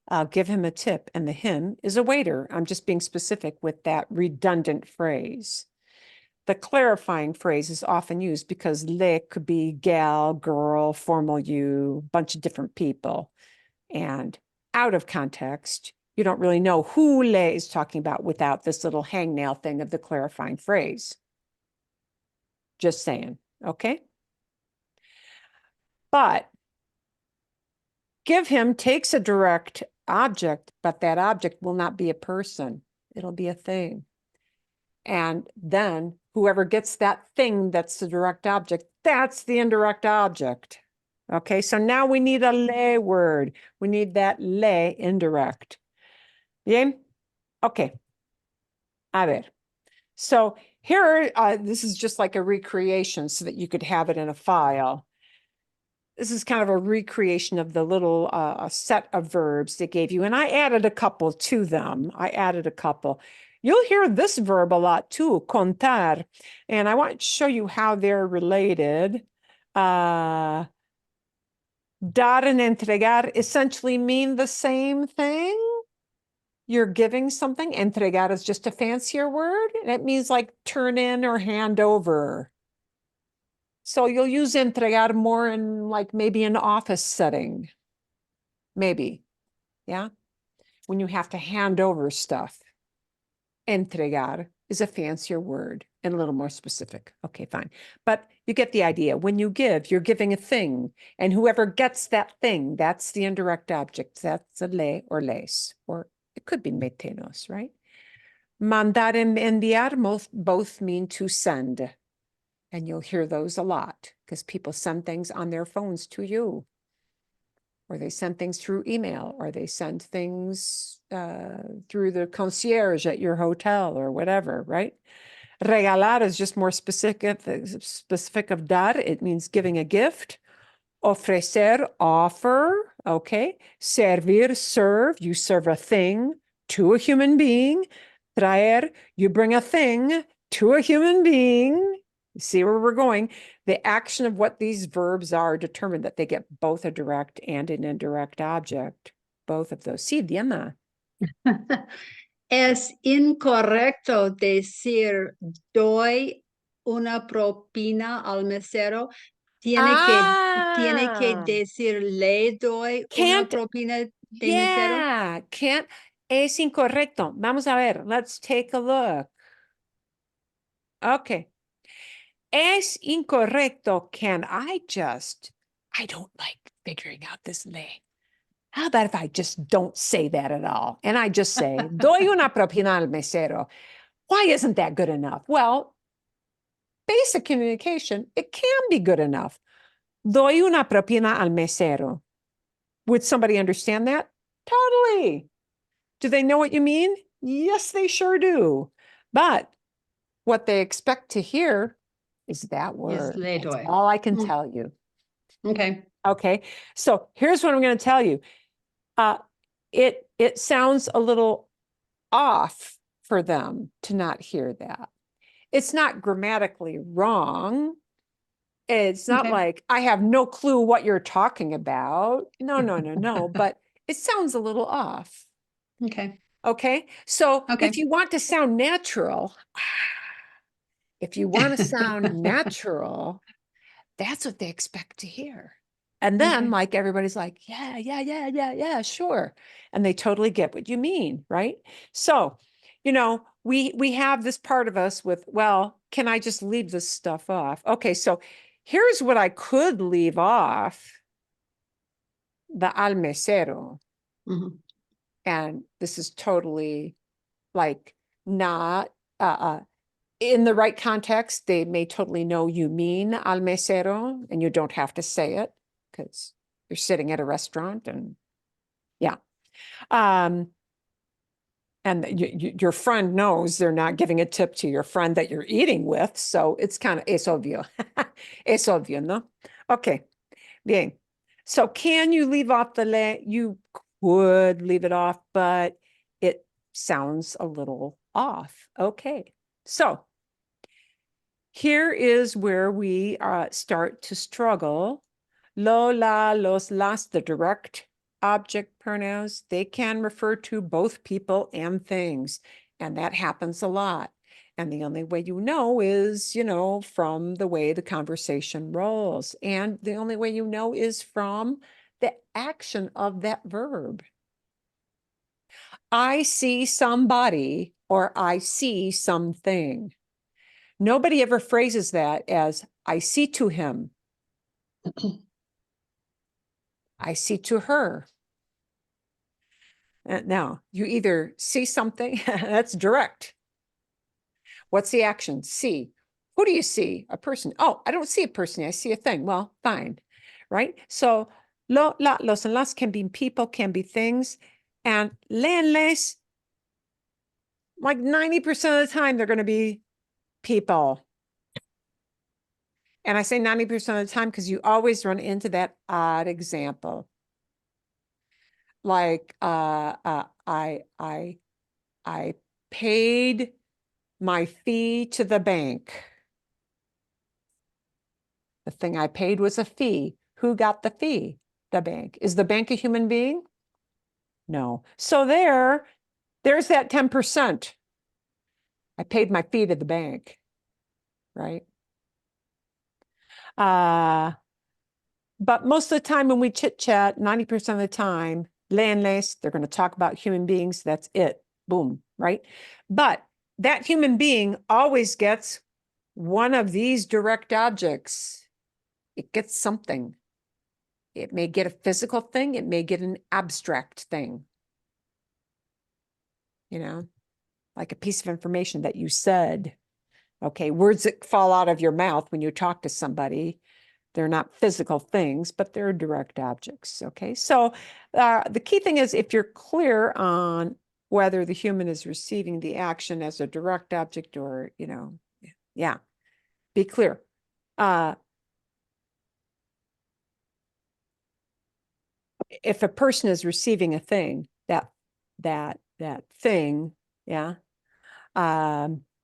[SPEAKER 1] I'll give him a tip, and the him is a waiter. I'm just being specific with that redundant phrase. The clarifying phrase is often used because le could be gal, girl, formal you, bunch of different people. And out of context, you don't really know who le is talking about without this little hangnail thing of the clarifying phrase. Just saying, okay? But give him takes a direct object, but that object will not be a person. It'll be a thing. And then whoever gets that thing that's the direct object, that's the indirect object. Okay, so now we need a le word. We need that le indirect. Bien? Okay. A ver. So here, this is just like a recreation so that you could have it in a file. This is kind of a recreation of the little set of verbs they gave you. And I added a couple to them. I added a couple. You'll hear this verb a lot too, contar. And I want to show you how they're related. Dar and entregar essentially mean the same thing. You're giving something. Entregar is just a fancier word. And it means like turn in or hand over. So you'll use entregar more in like maybe an office setting. Maybe. Yeah. When you have to hand over stuff. Entregar is a fancier word and a little more specific. Okay, fine. But you get the idea. When you give, you're giving a thing. And whoever gets that thing, that's the indirect object. That's a le or les. Or it could be metenos, right? Mandar and enviar both mean to send. And you'll hear those a lot because people send things on their phones to you. Or they send things through email, or they send things through the concierge at your hotel or whatever, right? Regalar is just more specific of dar. It means giving a gift. Ofrecer, offer, okay? Servir, serve. You serve a thing to a human being. Traer, you bring a thing to a human being. You see where we're going? The action of what these verbs are determined that they get both a direct and an indirect object. Both of those. Sí, Diana.
[SPEAKER 11] Es incorrecto decir doy una propina al mesero. Tiene que decir le doy una propina de mesero.
[SPEAKER 1] Yeah, can't. Es incorrecto. Vamos a ver. Let's take a look. Okay. Es incorrecto. I don't like figuring out this ley. How about if I just don't say that at all? And I just say, doy una propina al mesero. Why isn't that good enough? Well, basic communication, it can be good enough. Doy una propina al mesero. Would somebody understand that? Totally. Do they know what you mean? Yes, they sure do. But what they expect to hear is that word.
[SPEAKER 11] le
[SPEAKER 1] That's
[SPEAKER 11] doy.
[SPEAKER 1] all I can tell you.
[SPEAKER 11] Okay.
[SPEAKER 1] Okay. So here's what I'm going to tell you. It sounds a little off for them to not hear that. It's not grammatically wrong. It's not like I have no clue what you're talking about. No. But it sounds a little off.
[SPEAKER 11] Okay.
[SPEAKER 1] Okay. So if you want to sound natural, that's what they expect to hear. And then like everybody's like, yeah, sure. And they totally get what you mean, right? So, we have this part of us with, well, can I just leave this stuff off? Okay, so here's what I could leave off. The al mesero. And this is totally like not in the right context, they may totally know you mean al mesero and you don't have to say it because you're sitting at a restaurant and yeah. And your friend knows they're not giving a tip to your friend that you're eating with. So it's kind of, es obvio. Es obvio, no? Okay, bien. So can you leave off the le? You could leave it off, but it sounds a little off. Okay, so here is where we start to struggle. Lo, la, los, las, the direct object pronouns, they can refer to both people and things. And that happens a lot. And the only way you know is, from the way the conversation rolls. And the only way you know is from the action of that verb. I see somebody or I see something. Nobody ever phrases that as I see to him. I see to her. Now, you either see something, that's direct. What's the action? See. Who do you see? A person. Oh, I don't see a person. I see a thing. Well, fine. Right? So, lo, la, los, and las can be people, can be things. And le and les, like 90% of the time, they're going to be people. And I say 90% of the time because you always run into that odd example. Like, I paid my fee to the bank. The thing I paid was a fee. Who got the fee? The bank. Is the bank a human being? No. So there's that 10%. I paid my fee to the bank, right? But most of the time when we chit chat, 90% of the time, les, they're going to talk about human beings. That's it. Boom, right? But that human being always gets one of these direct objects. It gets something. It may get a physical thing. It may get an abstract thing. You know, like a piece of information that you said. Okay, words that fall out of your mouth when you talk to somebody. They're not physical things, but they're direct objects. Okay, so the key thing is if you're clear on whether the human is receiving the action as a direct object or, you know, yeah, be clear. If a person is receiving a thing, that thing, yeah,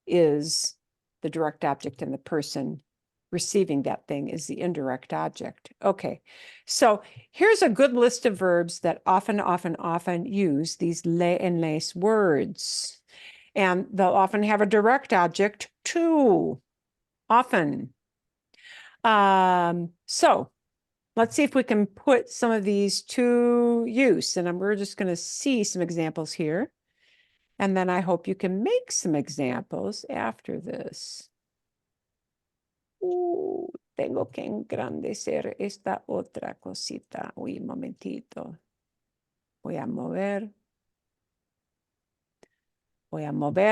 [SPEAKER 1] is the direct object, and the person receiving that thing is the indirect object. Okay, so here's a good list of verbs that often use these le and les words. And they'll often have a direct object too, often. So let's see if we can put some of these to use. And we're just going to see some examples here. And then I hope you can make some examples after this. Tengo que engrandecer esta otra cosita. Uy, un momentito. Voy a mover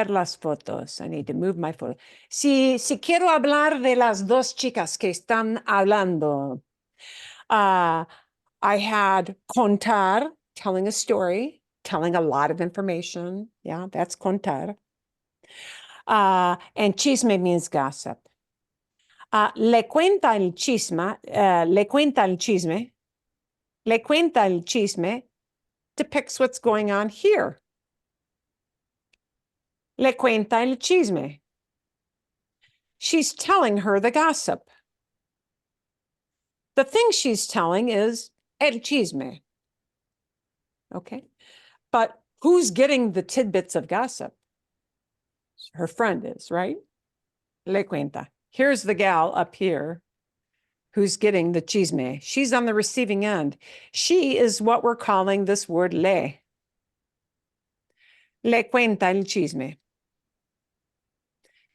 [SPEAKER 1] las fotos. I need to move my photo. Si quiero hablar de las dos chicas que están hablando. I had contar, telling a story, telling a lot of information. Yeah, that's contar. And chisme means gossip. Le cuenta el chisme, le cuenta el chisme, le cuenta el chisme depicts what's going on here. Le cuenta el chisme. She's telling her the gossip. The thing she's telling is el chisme. Okay, but who's getting the tidbits of gossip? Her friend is, right? Le cuenta. Here's the gal up here who's getting the chisme. She's on the receiving end. She is what we're calling this word le. Le cuenta el chisme.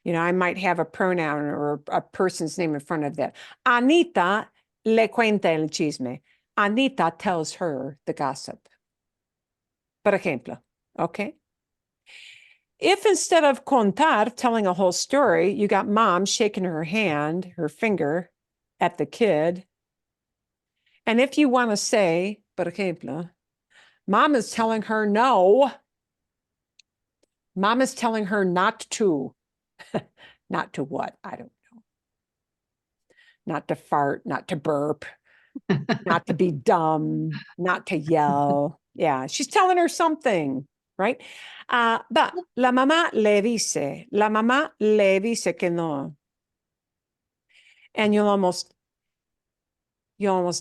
[SPEAKER 1] You know, I might have a pronoun or a person's name in front of that. Anita le cuenta el chisme. Anita tells her the gossip. Por ejemplo, okay? If instead of contar, telling a whole story, you got mom shaking her hand, her finger at the kid, and if you want to say, por ejemplo, mom is telling her no, mom is telling her not to, not to what? I don't know. Not to fart, not to burp, not to be dumb, not to yell. Yeah, she's telling her something, right? But la mamá le dice que no. And you'll almost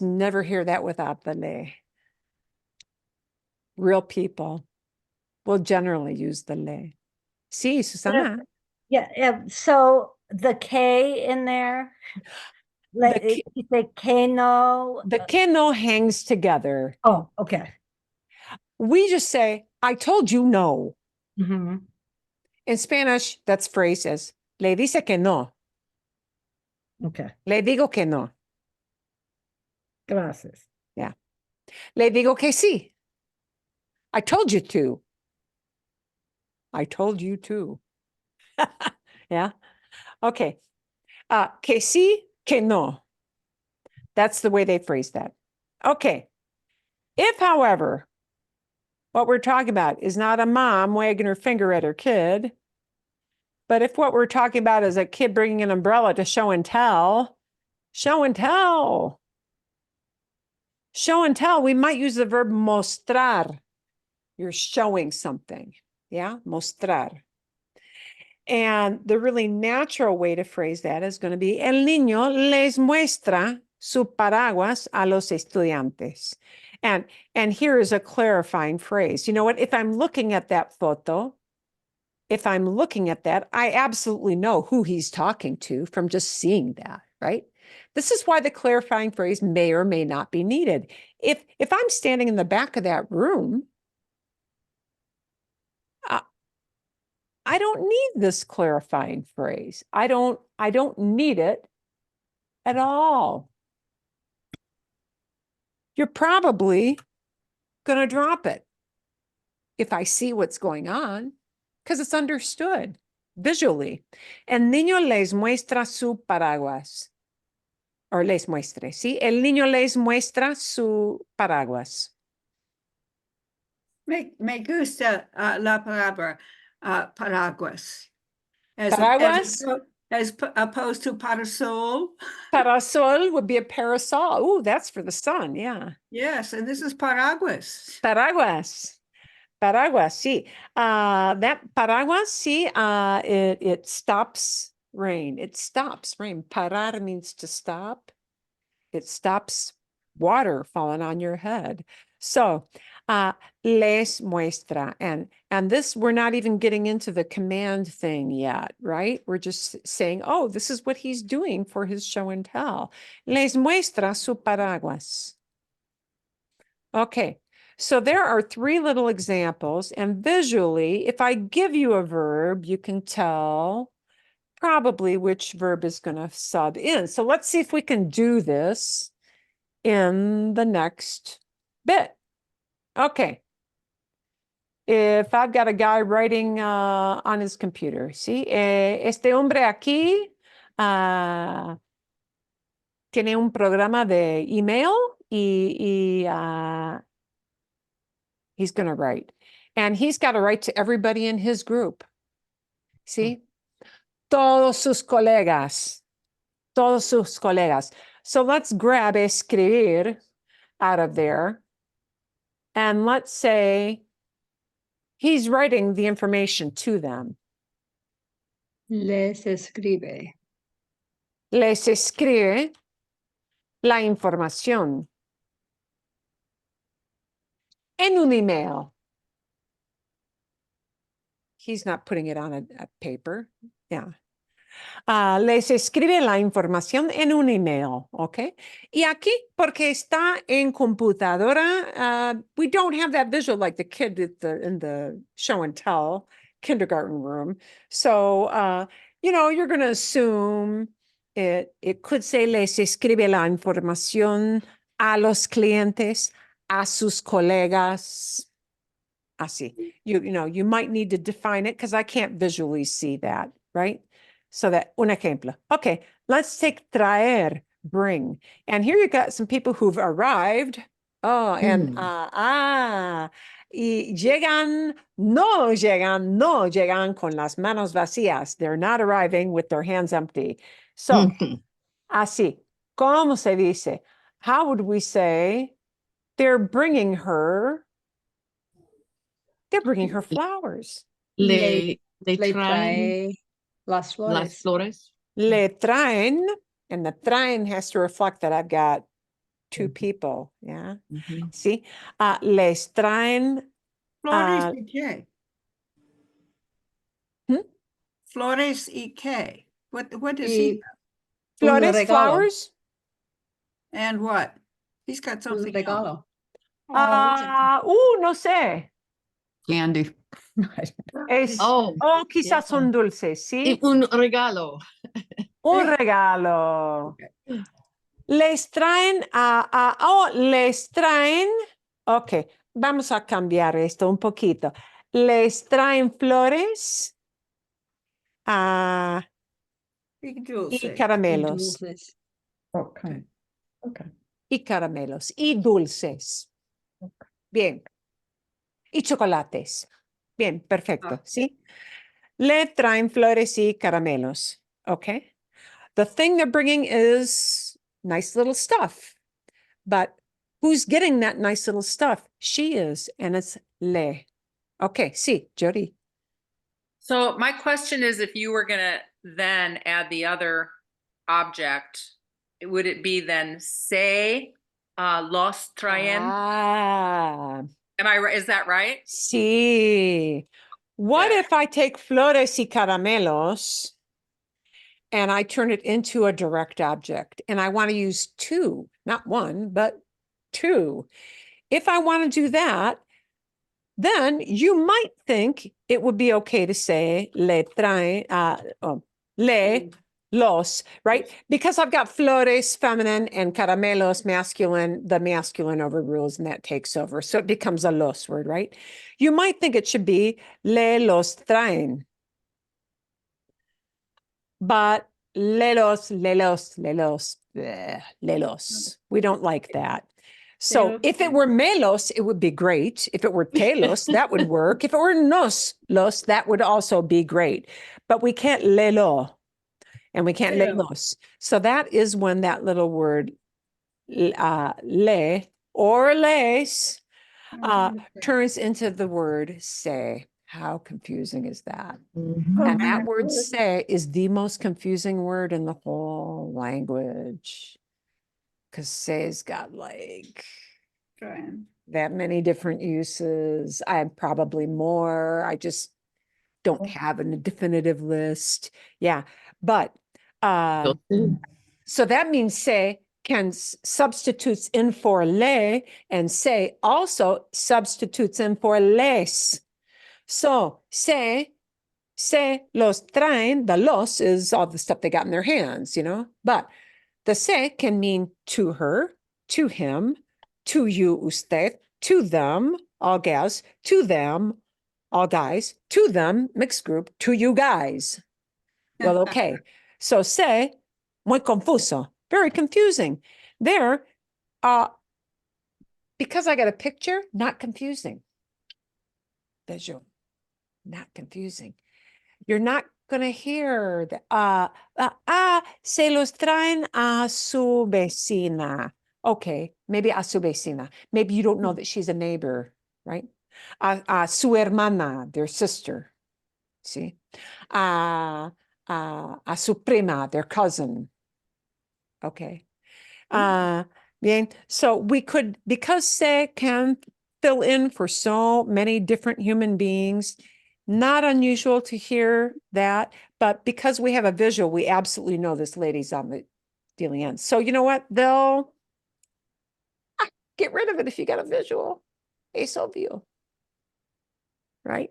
[SPEAKER 1] never hear that without the le. Real people will generally use the le. Sí, Susana.
[SPEAKER 8] Yeah. So the K in there, you say que no.
[SPEAKER 1] The que no hangs together.
[SPEAKER 8] Oh, okay.
[SPEAKER 1] We just say, I told you no.
[SPEAKER 8] Mm-hmm.
[SPEAKER 1] In Spanish, that's phrased as, le dice que no.
[SPEAKER 8] Okay.
[SPEAKER 1] Le digo que no.
[SPEAKER 8] Gracias.
[SPEAKER 1] Yeah. Le digo que sí. I told you to. I told you to. Yeah. Okay. Que sí, que no. That's the way they phrase that. Okay. If, however, what we're talking about is not a mom wagging her finger at her kid, but if what we're talking about is a kid bringing an umbrella to show and tell, we might use the verb mostrar. You're showing something. Yeah, mostrar. And the really natural way to phrase that is going to be, el niño les muestra su paraguas a los estudiantes. And here is a clarifying phrase. You know what? If I'm looking at that photo, if I'm looking at that, I absolutely know who he's talking to from just seeing that, right? This is why the clarifying phrase may or may not be needed. If I'm standing in the back of that room, I don't need this clarifying phrase. I don't need it at all. You're probably going to drop it if I see what's going on, because it's understood visually. El niño les muestra su paraguas. Or les muestre, ¿sí? El niño les muestra su paraguas.
[SPEAKER 5] Me gusta la palabra paraguas.
[SPEAKER 1] Paraguas?
[SPEAKER 5] As opposed to parasol.
[SPEAKER 1] Parasol would be a parasol. Oh, that's for the sun, yeah.
[SPEAKER 5] Yes, and this is paraguas.
[SPEAKER 1] Paraguas. Paraguas, sí. That paraguas, sí, it stops rain. It stops rain. Parar means to stop. It stops water falling on your head. So, les muestra. And this, we're not even getting into the command thing yet, right? We're just saying, oh, this is what he's doing for his show and tell. Les muestra su paraguas. Okay. So there are 3 little examples, and visually, if I give you a verb, you can tell probably which verb is going to sub in. So let's see if we can do this in the next bit. Okay. If I've got a guy writing on his computer, see, este hombre aquí tiene un programa de email y he's going to write. And he's got to write to everybody in his group. See? Todos sus colegas. Todos sus colegas. So let's grab escribir out of there. And let's say he's writing the information to them.
[SPEAKER 11] Les escribe.
[SPEAKER 1] Les escribe la información en un email. He's not putting it on a paper. Yeah. Les escribe la información en un email, ¿ok? Y aquí, porque está en computadora, we don't have that visual like the kid in the show and tell kindergarten room. So, you know, you're going to assume it could say les escribe la información a los clientes, a sus colegas. Así. You know, you might need to define it because I can't visually see that, right? So that, un ejemplo. Okay, let's take traer, bring. And here you got some people who've arrived. Oh, and y no llegan con las manos vacías. They're not arriving with their hands empty. So, así, ¿cómo se dice? How would we say they're bringing her flowers?
[SPEAKER 2] Le
[SPEAKER 11] Le
[SPEAKER 2] traen
[SPEAKER 11] trae las flores.
[SPEAKER 2] las flores.
[SPEAKER 1] Le traen, and the traen has to reflect that I've got 2 people. Yeah. See, les traen.
[SPEAKER 5] Flores y qué?
[SPEAKER 1] Hmm?
[SPEAKER 5] Flores y qué? What does
[SPEAKER 11] Y
[SPEAKER 5] he?
[SPEAKER 1] Flores,
[SPEAKER 11] regalo.
[SPEAKER 1] flowers.
[SPEAKER 5] And what? He's got
[SPEAKER 11] Un
[SPEAKER 5] something else.
[SPEAKER 11] regalo.
[SPEAKER 1] No sé.
[SPEAKER 7] Candy.
[SPEAKER 1] Quizás son dulces,
[SPEAKER 2] Y
[SPEAKER 1] ¿sí?
[SPEAKER 2] un regalo.
[SPEAKER 1] Un regalo. Les traen les traen. Ok, vamos a cambiar esto un poquito. Les traen flores
[SPEAKER 5] Y
[SPEAKER 1] y
[SPEAKER 5] dulce.
[SPEAKER 1] caramelos.
[SPEAKER 11] Dulces.
[SPEAKER 7] Okay. Okay.
[SPEAKER 1] Y caramelos y dulces. Bien. Y chocolates. Bien, perfecto. ¿Sí? Le traen flores y caramelos. Okay. The thing they're bringing is nice little stuff. But who's getting that nice little stuff? She is, and it's le. Okay, sí, Jody.
[SPEAKER 6] So my question is, if you were gonna then add the other object, would it be then se los traen?
[SPEAKER 1] Ah,
[SPEAKER 6] Am I right? Is that right?
[SPEAKER 1] sí. What
[SPEAKER 6] Okay.
[SPEAKER 1] if I take flores y caramelos and I turn it into a direct object and I want to use two, not one, but two? If I want to do that, then you might think it would be okay to say le traen, le los, right? Because I've got flores feminine and caramelos masculine, the masculine overrules and that takes over. So it becomes a los word, right? You might think it should be le los traen. But lelos, bleh, lelos. We don't like that. So if it were melos, it would be great. If it were telos, that would work. If it were los, that would also be great. But we can't lelo and we can't lelos. So that is when that little word le or les turns into the word say. How confusing is that?
[SPEAKER 2] Mhm.
[SPEAKER 1] And that word say is the most confusing word in the whole language. Because say's got like that many different uses. I have probably more. I just don't have a definitive list. Yeah. But so that means say can substitutes in for le, and say also substitutes in for les. So say los traen, the los is all the stuff they got in their hands, you know, but the se can mean to her, to him, to you, usted, to them, all gals, to them, all guys, to them, mixed group, to you guys. Well, okay. So se, muy confuso, very confusing. There, because I got a picture, not confusing. Visual, not confusing. You're not going to hear the, se los traen a su vecina. Okay, maybe a su vecina. Maybe you don't know that she's a neighbor, right? A su hermana, their sister. See? A su prima, their cousin. Okay. Bien. So we could, because se can fill in for so many different human beings, not unusual to hear that, but because we have a visual, we absolutely know this lady's on the dealing end. So you know what? They'll get rid of it if you got a visual. Es obvio. Right?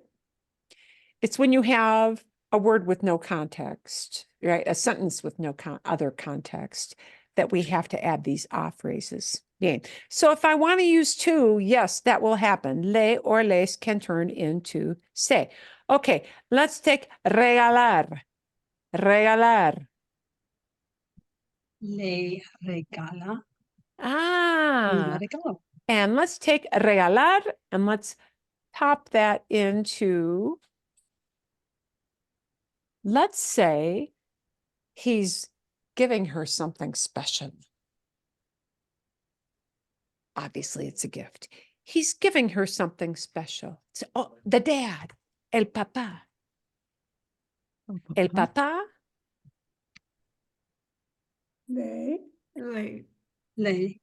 [SPEAKER 1] It's when you have a word with no context, right? A sentence with no other context that we have to add these off phrases. Bien. So if I want to use two, yes, that will happen. Le or les can turn into se. Okay, let's take regalar. Regalar.
[SPEAKER 11] Le regala.
[SPEAKER 1] Ah,
[SPEAKER 11] Regalo.
[SPEAKER 1] and let's take regalar and let's pop that into, let's say he's giving her something special. Obviously, it's a gift. He's giving her something special. So, oh, the dad, el papá. El papá
[SPEAKER 4] Le,
[SPEAKER 11] Le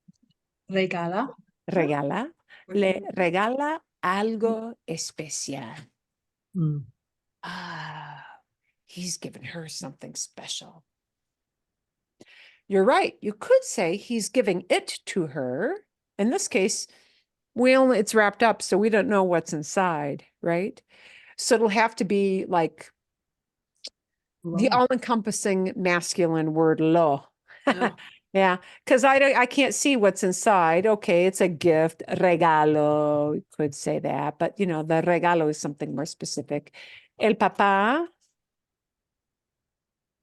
[SPEAKER 11] regala.
[SPEAKER 1] regala, le regala algo especial.
[SPEAKER 2] Mm.
[SPEAKER 1] Ah, he's giving her something special. You're right. You could say he's giving it to her. In this case, it's wrapped up, so we don't know what's inside, right? So it'll have to be like the all-encompassing masculine word lo. Yeah, because I can't see what's inside. Okay, it's a gift, regalo, you could say that, but you know, the regalo is something more specific. El papá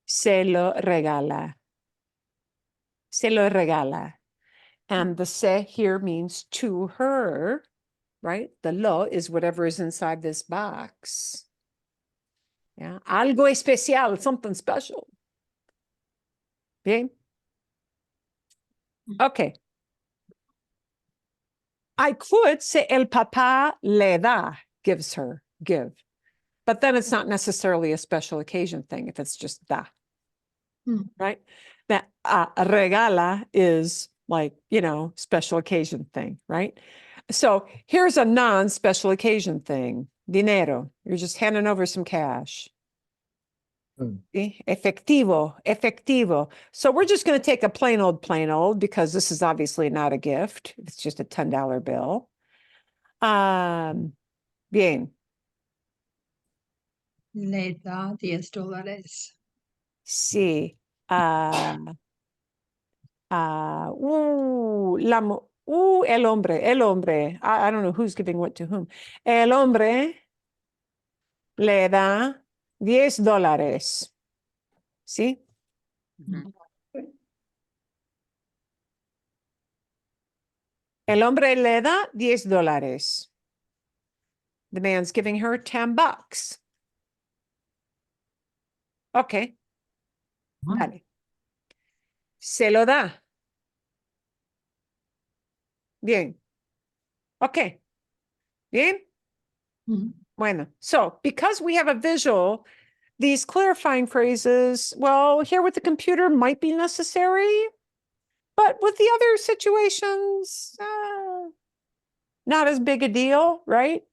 [SPEAKER 1] se lo regala. Se lo regala. And the se here means to her, right? The lo is whatever is inside this box. Yeah, algo especial, something special. Bien. Okay. I could say el papá le da, gives her, give. But then it's not necessarily a special occasion thing if it's just da. Right? That regala is like, you know, special occasion thing, right? So here's a non-special occasion thing. Dinero. You're just handing over some cash. ¿Sí? Efectivo, efectivo. So we're just going to take a plain old, because this is obviously not a gift. It's just a $10 bill. Bien.
[SPEAKER 11] Le da $10.
[SPEAKER 1] Sí. El hombre. I don't know who's giving what to whom. El hombre le da $10. ¿Sí?
[SPEAKER 6] Mhm.
[SPEAKER 1] El hombre le da $10. The man's giving her $10. Okay. Vale. Se lo da. Bien. Okay. Bien. Bueno. So because we have a visual, these clarifying phrases, well, here with the computer might be necessary, but with the other situations, not as big a deal, right?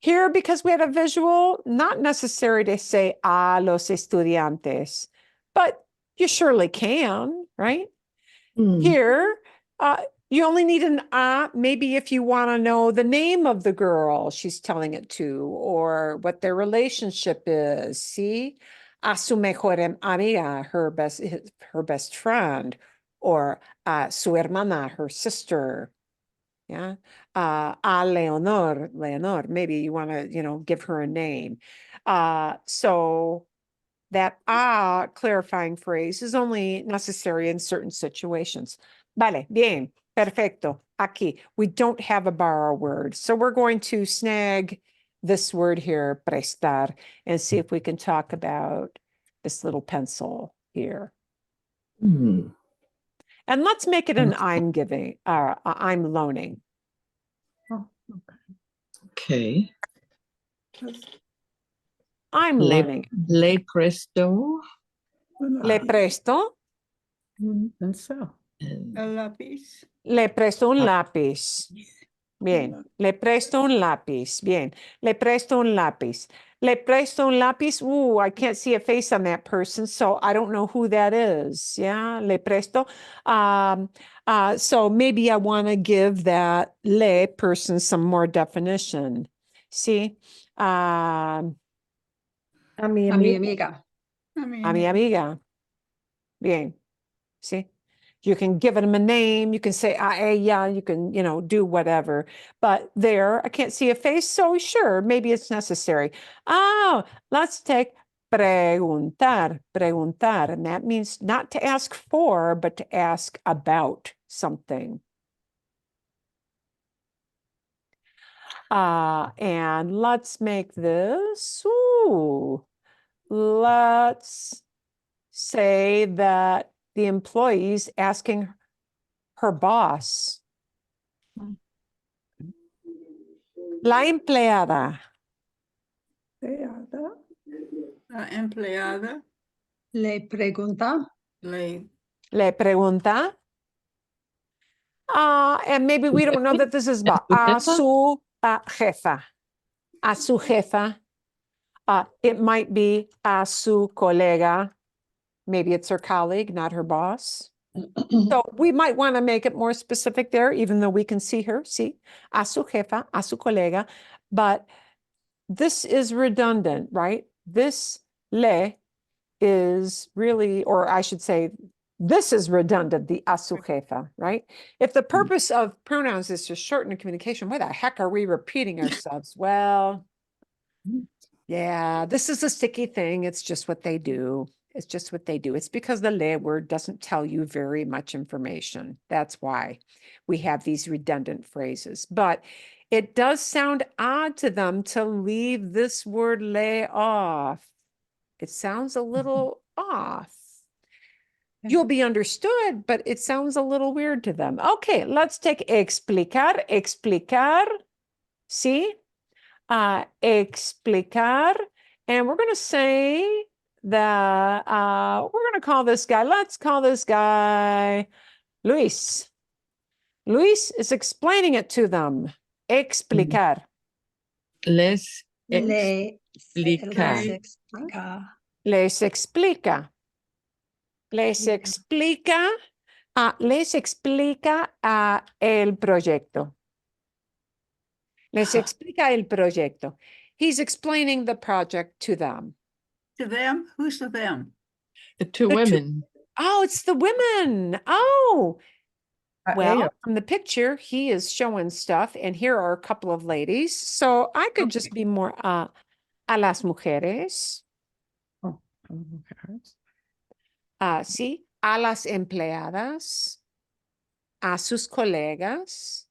[SPEAKER 1] Here, because we had a visual, not necessary to say a los estudiantes, but you surely can, right? Here, you only need an a, maybe if you want to know the name of the girl she's telling it to, or what their relationship is. See, a su mejor amiga, her best friend, or su hermana, her sister. Yeah. A Leonor, maybe you want to, you know, give her a name. So that clarifying phrase is only necessary in certain situations. Vale, bien, perfecto. Aquí, we don't have a borrow word. So we're going to snag this word here, prestar, and see if we can talk about this little pencil here. And let's make it an I'm giving, I'm loaning.
[SPEAKER 2] Okay.
[SPEAKER 1] I'm loaning.
[SPEAKER 2] Le presto.
[SPEAKER 1] Le presto.
[SPEAKER 7] And so.
[SPEAKER 5] El lápiz.
[SPEAKER 1] Le presto un lápiz. Bien. Le presto un lápiz. Bien. Le presto un lápiz. Le presto un lápiz. Ooh, I can't see a face on that person, so I don't know who that is. Yeah. Le presto. So maybe I want to give that le person some more definition. See?
[SPEAKER 8] A mi
[SPEAKER 11] A mi
[SPEAKER 8] amiga.
[SPEAKER 11] amiga.
[SPEAKER 1] A mi amiga. Bien. See? You can give them a name, you can say a ella, you can, you know, do whatever. But there, I can't see a face, so sure, maybe it's necessary. Oh, let's take preguntar, preguntar. And that means not to ask for, but to ask about something. And let's make this, let's say that the employee's asking her boss. La empleada.
[SPEAKER 5] La empleada.
[SPEAKER 11] Le pregunta.
[SPEAKER 1] Le pregunta. And maybe we don't know that this is about a su jefa. A su jefa. It might be a su colega. Maybe it's her colleague, not her boss. So we might want to make it more specific there, even though we can see her. See, a su jefa, a su colega. But this is redundant, right? This le is really, or I should say, this is redundant, the a su jefa, right? If the purpose of pronouns is to shorten the communication, why the heck are we repeating ourselves? Well, yeah, this is a sticky thing. It's just what they do. It's just what they do. It's because the le word doesn't tell you very much information. That's why we have these redundant phrases. But it does sound odd to them to leave this word le off. It sounds a little off. You'll be understood, but it sounds a little weird to them. Okay, let's take explicar, explicar. See?
[SPEAKER 8] explicar. And we're going to say that we're going to call this guy, let's call this guy Luis. Luis is explaining it to them. Explicar.
[SPEAKER 2] Les
[SPEAKER 11] Les
[SPEAKER 2] explicar.
[SPEAKER 11] explica.
[SPEAKER 8] Les explica. Les explica. Les explica el proyecto. Les explica el proyecto. He's explaining the project to them.
[SPEAKER 5] To them? Who's the them?
[SPEAKER 2] The two
[SPEAKER 8] The two-
[SPEAKER 2] women.
[SPEAKER 8] Oh, it's the women. Oh, well,
[SPEAKER 7] ellos.
[SPEAKER 8] from the picture, he is showing stuff, and here are a couple of ladies. So I could just be more a las mujeres.
[SPEAKER 7] Oh, mujeres.
[SPEAKER 8] Sí, a las empleadas, a sus colegas.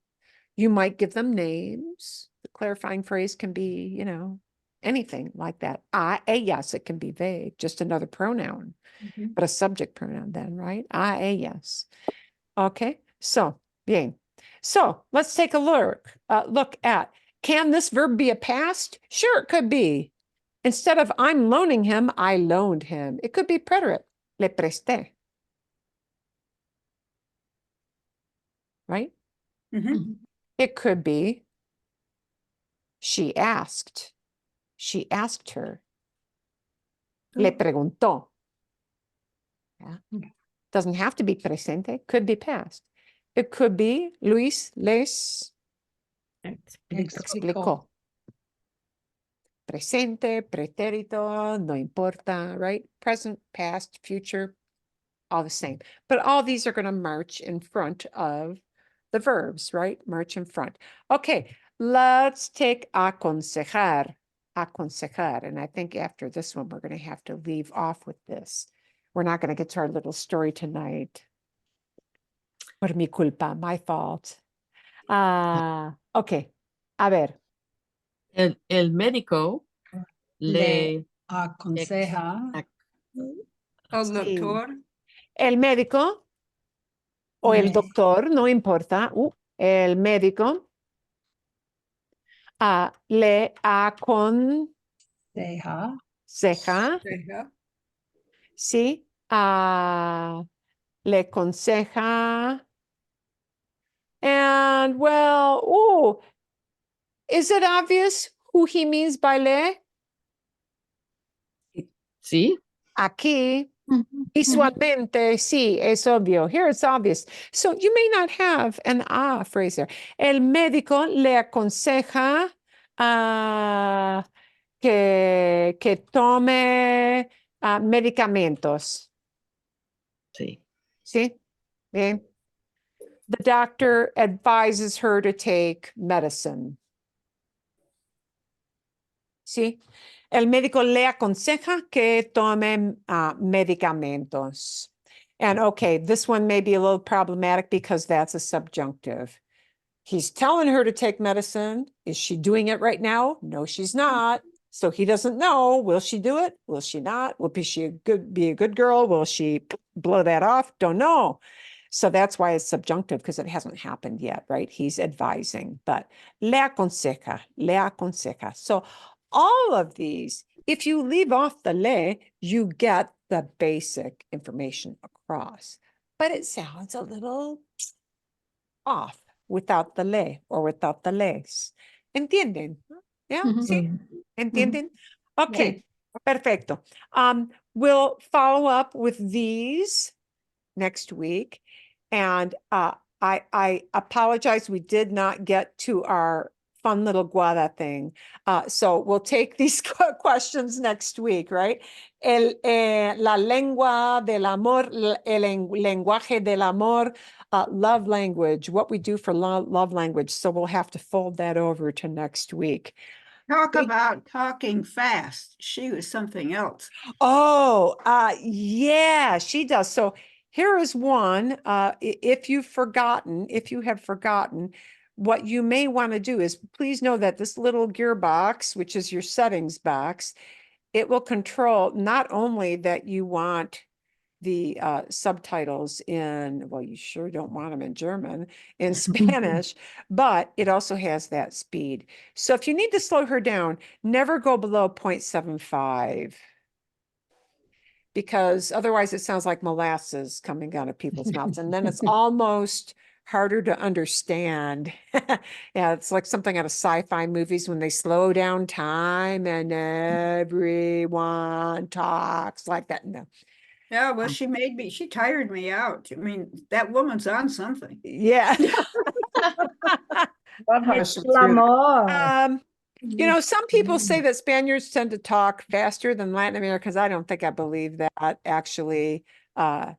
[SPEAKER 8] You might give them names. The clarifying phrase can be, you know, anything like that. A ellas, it can be vague, just another pronoun, but a subject pronoun then, right? A ellas. Okay, so, bien. So let's take a look at, can this verb be a past? Sure, it could be. Instead of I'm loaning him, I loaned him. It could be preterite. Le presté. Right? It could be she asked. She asked her. Le preguntó. Yeah. Doesn't have to be presente, could be past. It could be Luis les explicó. Presente, pretérito, no importa, right? Present, past, future, all the same. But all these are going to march in front of the verbs, right? March in front. Okay, let's take aconsejar. Aconsejar. And I think after this one, we're going to have to leave off with this. We're not going to get to our little story tonight. Por mi culpa, my fault. Okay, a ver.
[SPEAKER 2] El médico le
[SPEAKER 11] Aconseja.
[SPEAKER 5] El
[SPEAKER 8] Sí.
[SPEAKER 5] doctor?
[SPEAKER 8] El médico o el
[SPEAKER 11] Le-
[SPEAKER 8] doctor, no importa. El médico le aconseja,
[SPEAKER 11] Deja.
[SPEAKER 5] Yeah.
[SPEAKER 8] sí, le aconseja. And well, is it obvious who he means by le?
[SPEAKER 2] Sí.
[SPEAKER 8] Aquí, visualmente, sí, es obvio. Here it's obvious. So you may not have an phrase there. El médico le aconseja que tome medicamentos.
[SPEAKER 2] Sí.
[SPEAKER 8] ¿Sí? Bien. The doctor advises her to take medicine. ¿Sí? El médico le aconseja que tome medicamentos. And okay, this one may be a little problematic because that's a subjunctive. He's telling her to take medicine. Is she doing it right now? No, she's not. So he doesn't know. Will she do it? Will she not? Will she be a good girl? Will she blow that off? Don't know. So that's why it's subjunctive, because it hasn't happened yet, right? He's advising, but le aconseja, le aconseja. So all of these, if you leave off the le, you get the basic information across, but it sounds a little off without the le or without the les. ¿Entienden? ¿Ya? ¿Sí? ¿Entienden? Okay, perfecto. We'll follow up with these next week. And I apologize, we did not get to our fun little guada thing. So we'll take these questions next week, right? La lengua del amor, el lenguaje del amor, love language, what we do for love language. So we'll have to fold that over to next week.
[SPEAKER 5] Talk about talking fast. She was something else.
[SPEAKER 8] Oh, yeah, she does. So here is one. If you have forgotten, what you may want to do is please know that this little gearbox, which is your settings box, it will control not only that you want the subtitles in, well, you sure don't want them in German, in Spanish, but it also has that speed. So if you need to slow her down, never go below 0.75. Because otherwise it sounds like molasses coming out of people's mouths. And then it's almost harder to understand. Yeah, it's like something out of sci-fi movies when they slow down time and everyone talks like that. No.
[SPEAKER 5] Yeah, well, she tired me out. I mean, that woman's on something.
[SPEAKER 8] Yeah.
[SPEAKER 7] Love how
[SPEAKER 11] Es
[SPEAKER 7] she
[SPEAKER 11] el amor.
[SPEAKER 8] You know, some people say that Spaniards tend to talk faster than Latin Americans. I don't think I believe that, actually. My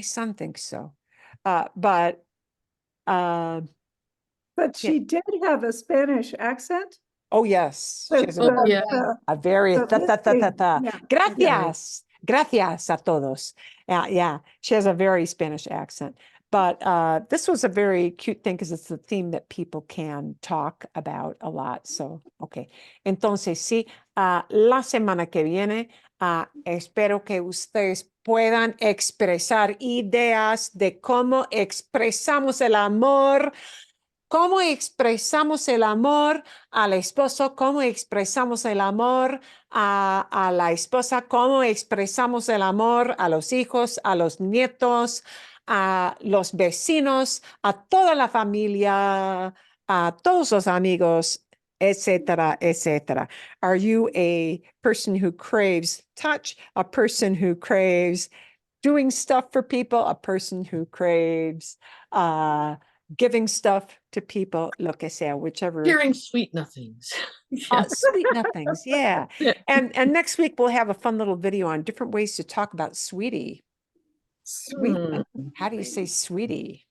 [SPEAKER 8] son thinks so. But
[SPEAKER 4] she did have a Spanish accent.
[SPEAKER 8] oh, yes. She has
[SPEAKER 2] Oh, yeah.
[SPEAKER 8] a very
[SPEAKER 4] So this thing, yeah.
[SPEAKER 8] Gracias. Gracias a todos. Yeah. She has a very Spanish accent. But this was a very cute thing because it's a theme that people can talk about a lot. So, okay. Entonces, sí, la semana que viene, espero que ustedes puedan expresar ideas de cómo expresamos el amor. ¿Cómo expresamos el amor al esposo? ¿Cómo expresamos el amor a la esposa? ¿Cómo expresamos el amor a los hijos, a los nietos, a los vecinos, a toda la familia, a todos los amigos, etcétera, etcétera? Are you a person who craves touch, a person who craves doing stuff for people, a person who craves giving stuff to people, lo que sea, whichever.
[SPEAKER 2] Hearing sweet nothings.
[SPEAKER 8] Sweet nothings, yeah.
[SPEAKER 2] Yeah.
[SPEAKER 8] And next week we'll have a fun little video on different ways to talk about sweetie. Sweet. How do you say sweetie?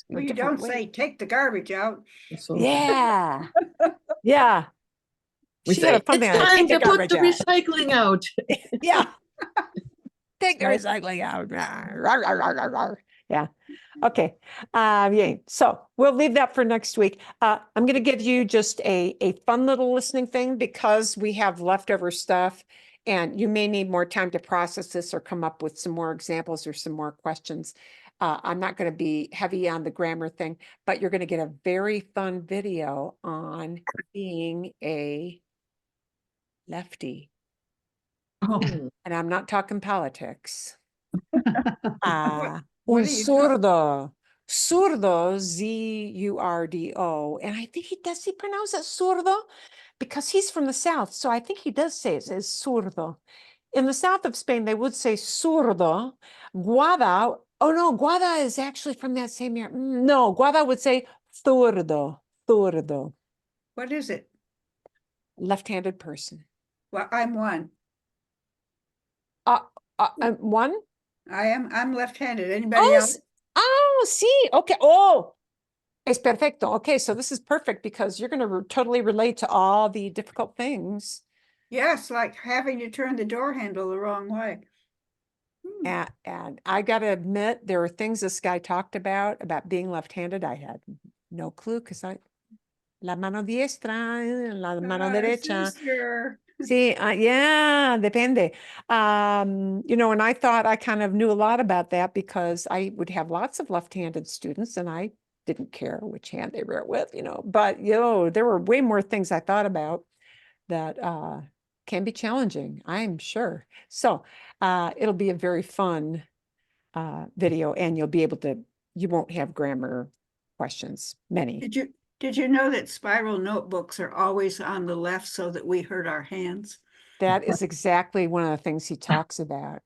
[SPEAKER 5] Well, you don't say take the garbage out.
[SPEAKER 8] Yeah. Yeah.
[SPEAKER 2] We
[SPEAKER 8] She
[SPEAKER 2] say,
[SPEAKER 8] had a fun
[SPEAKER 2] it's
[SPEAKER 8] thing on it.
[SPEAKER 2] time
[SPEAKER 8] Take
[SPEAKER 2] to
[SPEAKER 8] the
[SPEAKER 2] put the
[SPEAKER 8] garbage out.
[SPEAKER 2] recycling out.
[SPEAKER 8] Yeah. Take the recycling out. Rawr, rawr, rawr, rawr, rawr. Yeah. Okay. Bien. So we'll leave that for next week. I'm going to give you just a fun little listening thing because we have leftover stuff and you may need more time to process this or come up with some more examples or some more questions. I'm not going to be heavy on the grammar thing, but you're going to get a very fun video on being a lefty.
[SPEAKER 2] Oh.
[SPEAKER 8] And I'm not talking politics.
[SPEAKER 5] What
[SPEAKER 8] Un
[SPEAKER 5] are you
[SPEAKER 8] zurdo. Zurdo, Z-U-R-D-O. And I think does he pronounce it zurdo? Because he's from the south. So I think he does say it as zurdo. In the south of Spain, they would say zurdo. Guada, oh no, Guada is actually from that same area. No, Guada would say zurdo. Zurdo.
[SPEAKER 5] What is it?
[SPEAKER 8] Left-handed person.
[SPEAKER 5] Well, I'm one.
[SPEAKER 8] One?
[SPEAKER 5] I'm left-handed. Anybody else?
[SPEAKER 8] Oh, sí. Okay. Oh, es perfecto. Okay, so this is perfect because you're going to totally relate to all the difficult things.
[SPEAKER 5] Yes, like having to turn the door handle the wrong way.
[SPEAKER 8] And I got to admit, there were things this guy talked about being left-handed. I had no clue because la mano diestra, la mano derecha.
[SPEAKER 5] Sister.
[SPEAKER 8] See, yeah, depende. You know, and I thought I kind of knew a lot about that because I would have lots of left-handed students and I didn't care which hand they wrote with, you know, but, you know, there were way more things I thought about that can be challenging, I'm sure. So it'll be a very fun video and you'll be able to, you won't have grammar questions, many.
[SPEAKER 5] Did you know that spiral notebooks are always on the left so that we hurt our hands?
[SPEAKER 8] That is exactly one of the things he talks about.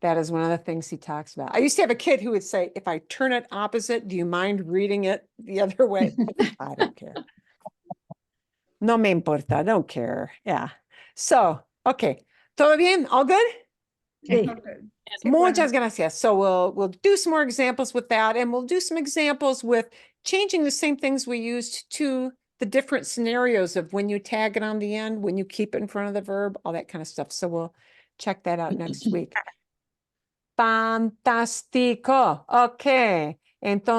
[SPEAKER 8] That is one of the things he talks about. I used to have a kid who would say, if I turn it opposite, do you mind reading it the other way? I don't care. No me importa. I don't care. Yeah. So, okay. ¿Todo bien? All good?
[SPEAKER 5] Okay.
[SPEAKER 8] Muchas gracias. So we'll do some more examples with that, and we'll do some examples with changing the same things we used to the different scenarios of when you tag it on the end, when you keep it in front of the verb, all that kind of stuff. So we'll check that out next week. Fantástico. Okay. Entonces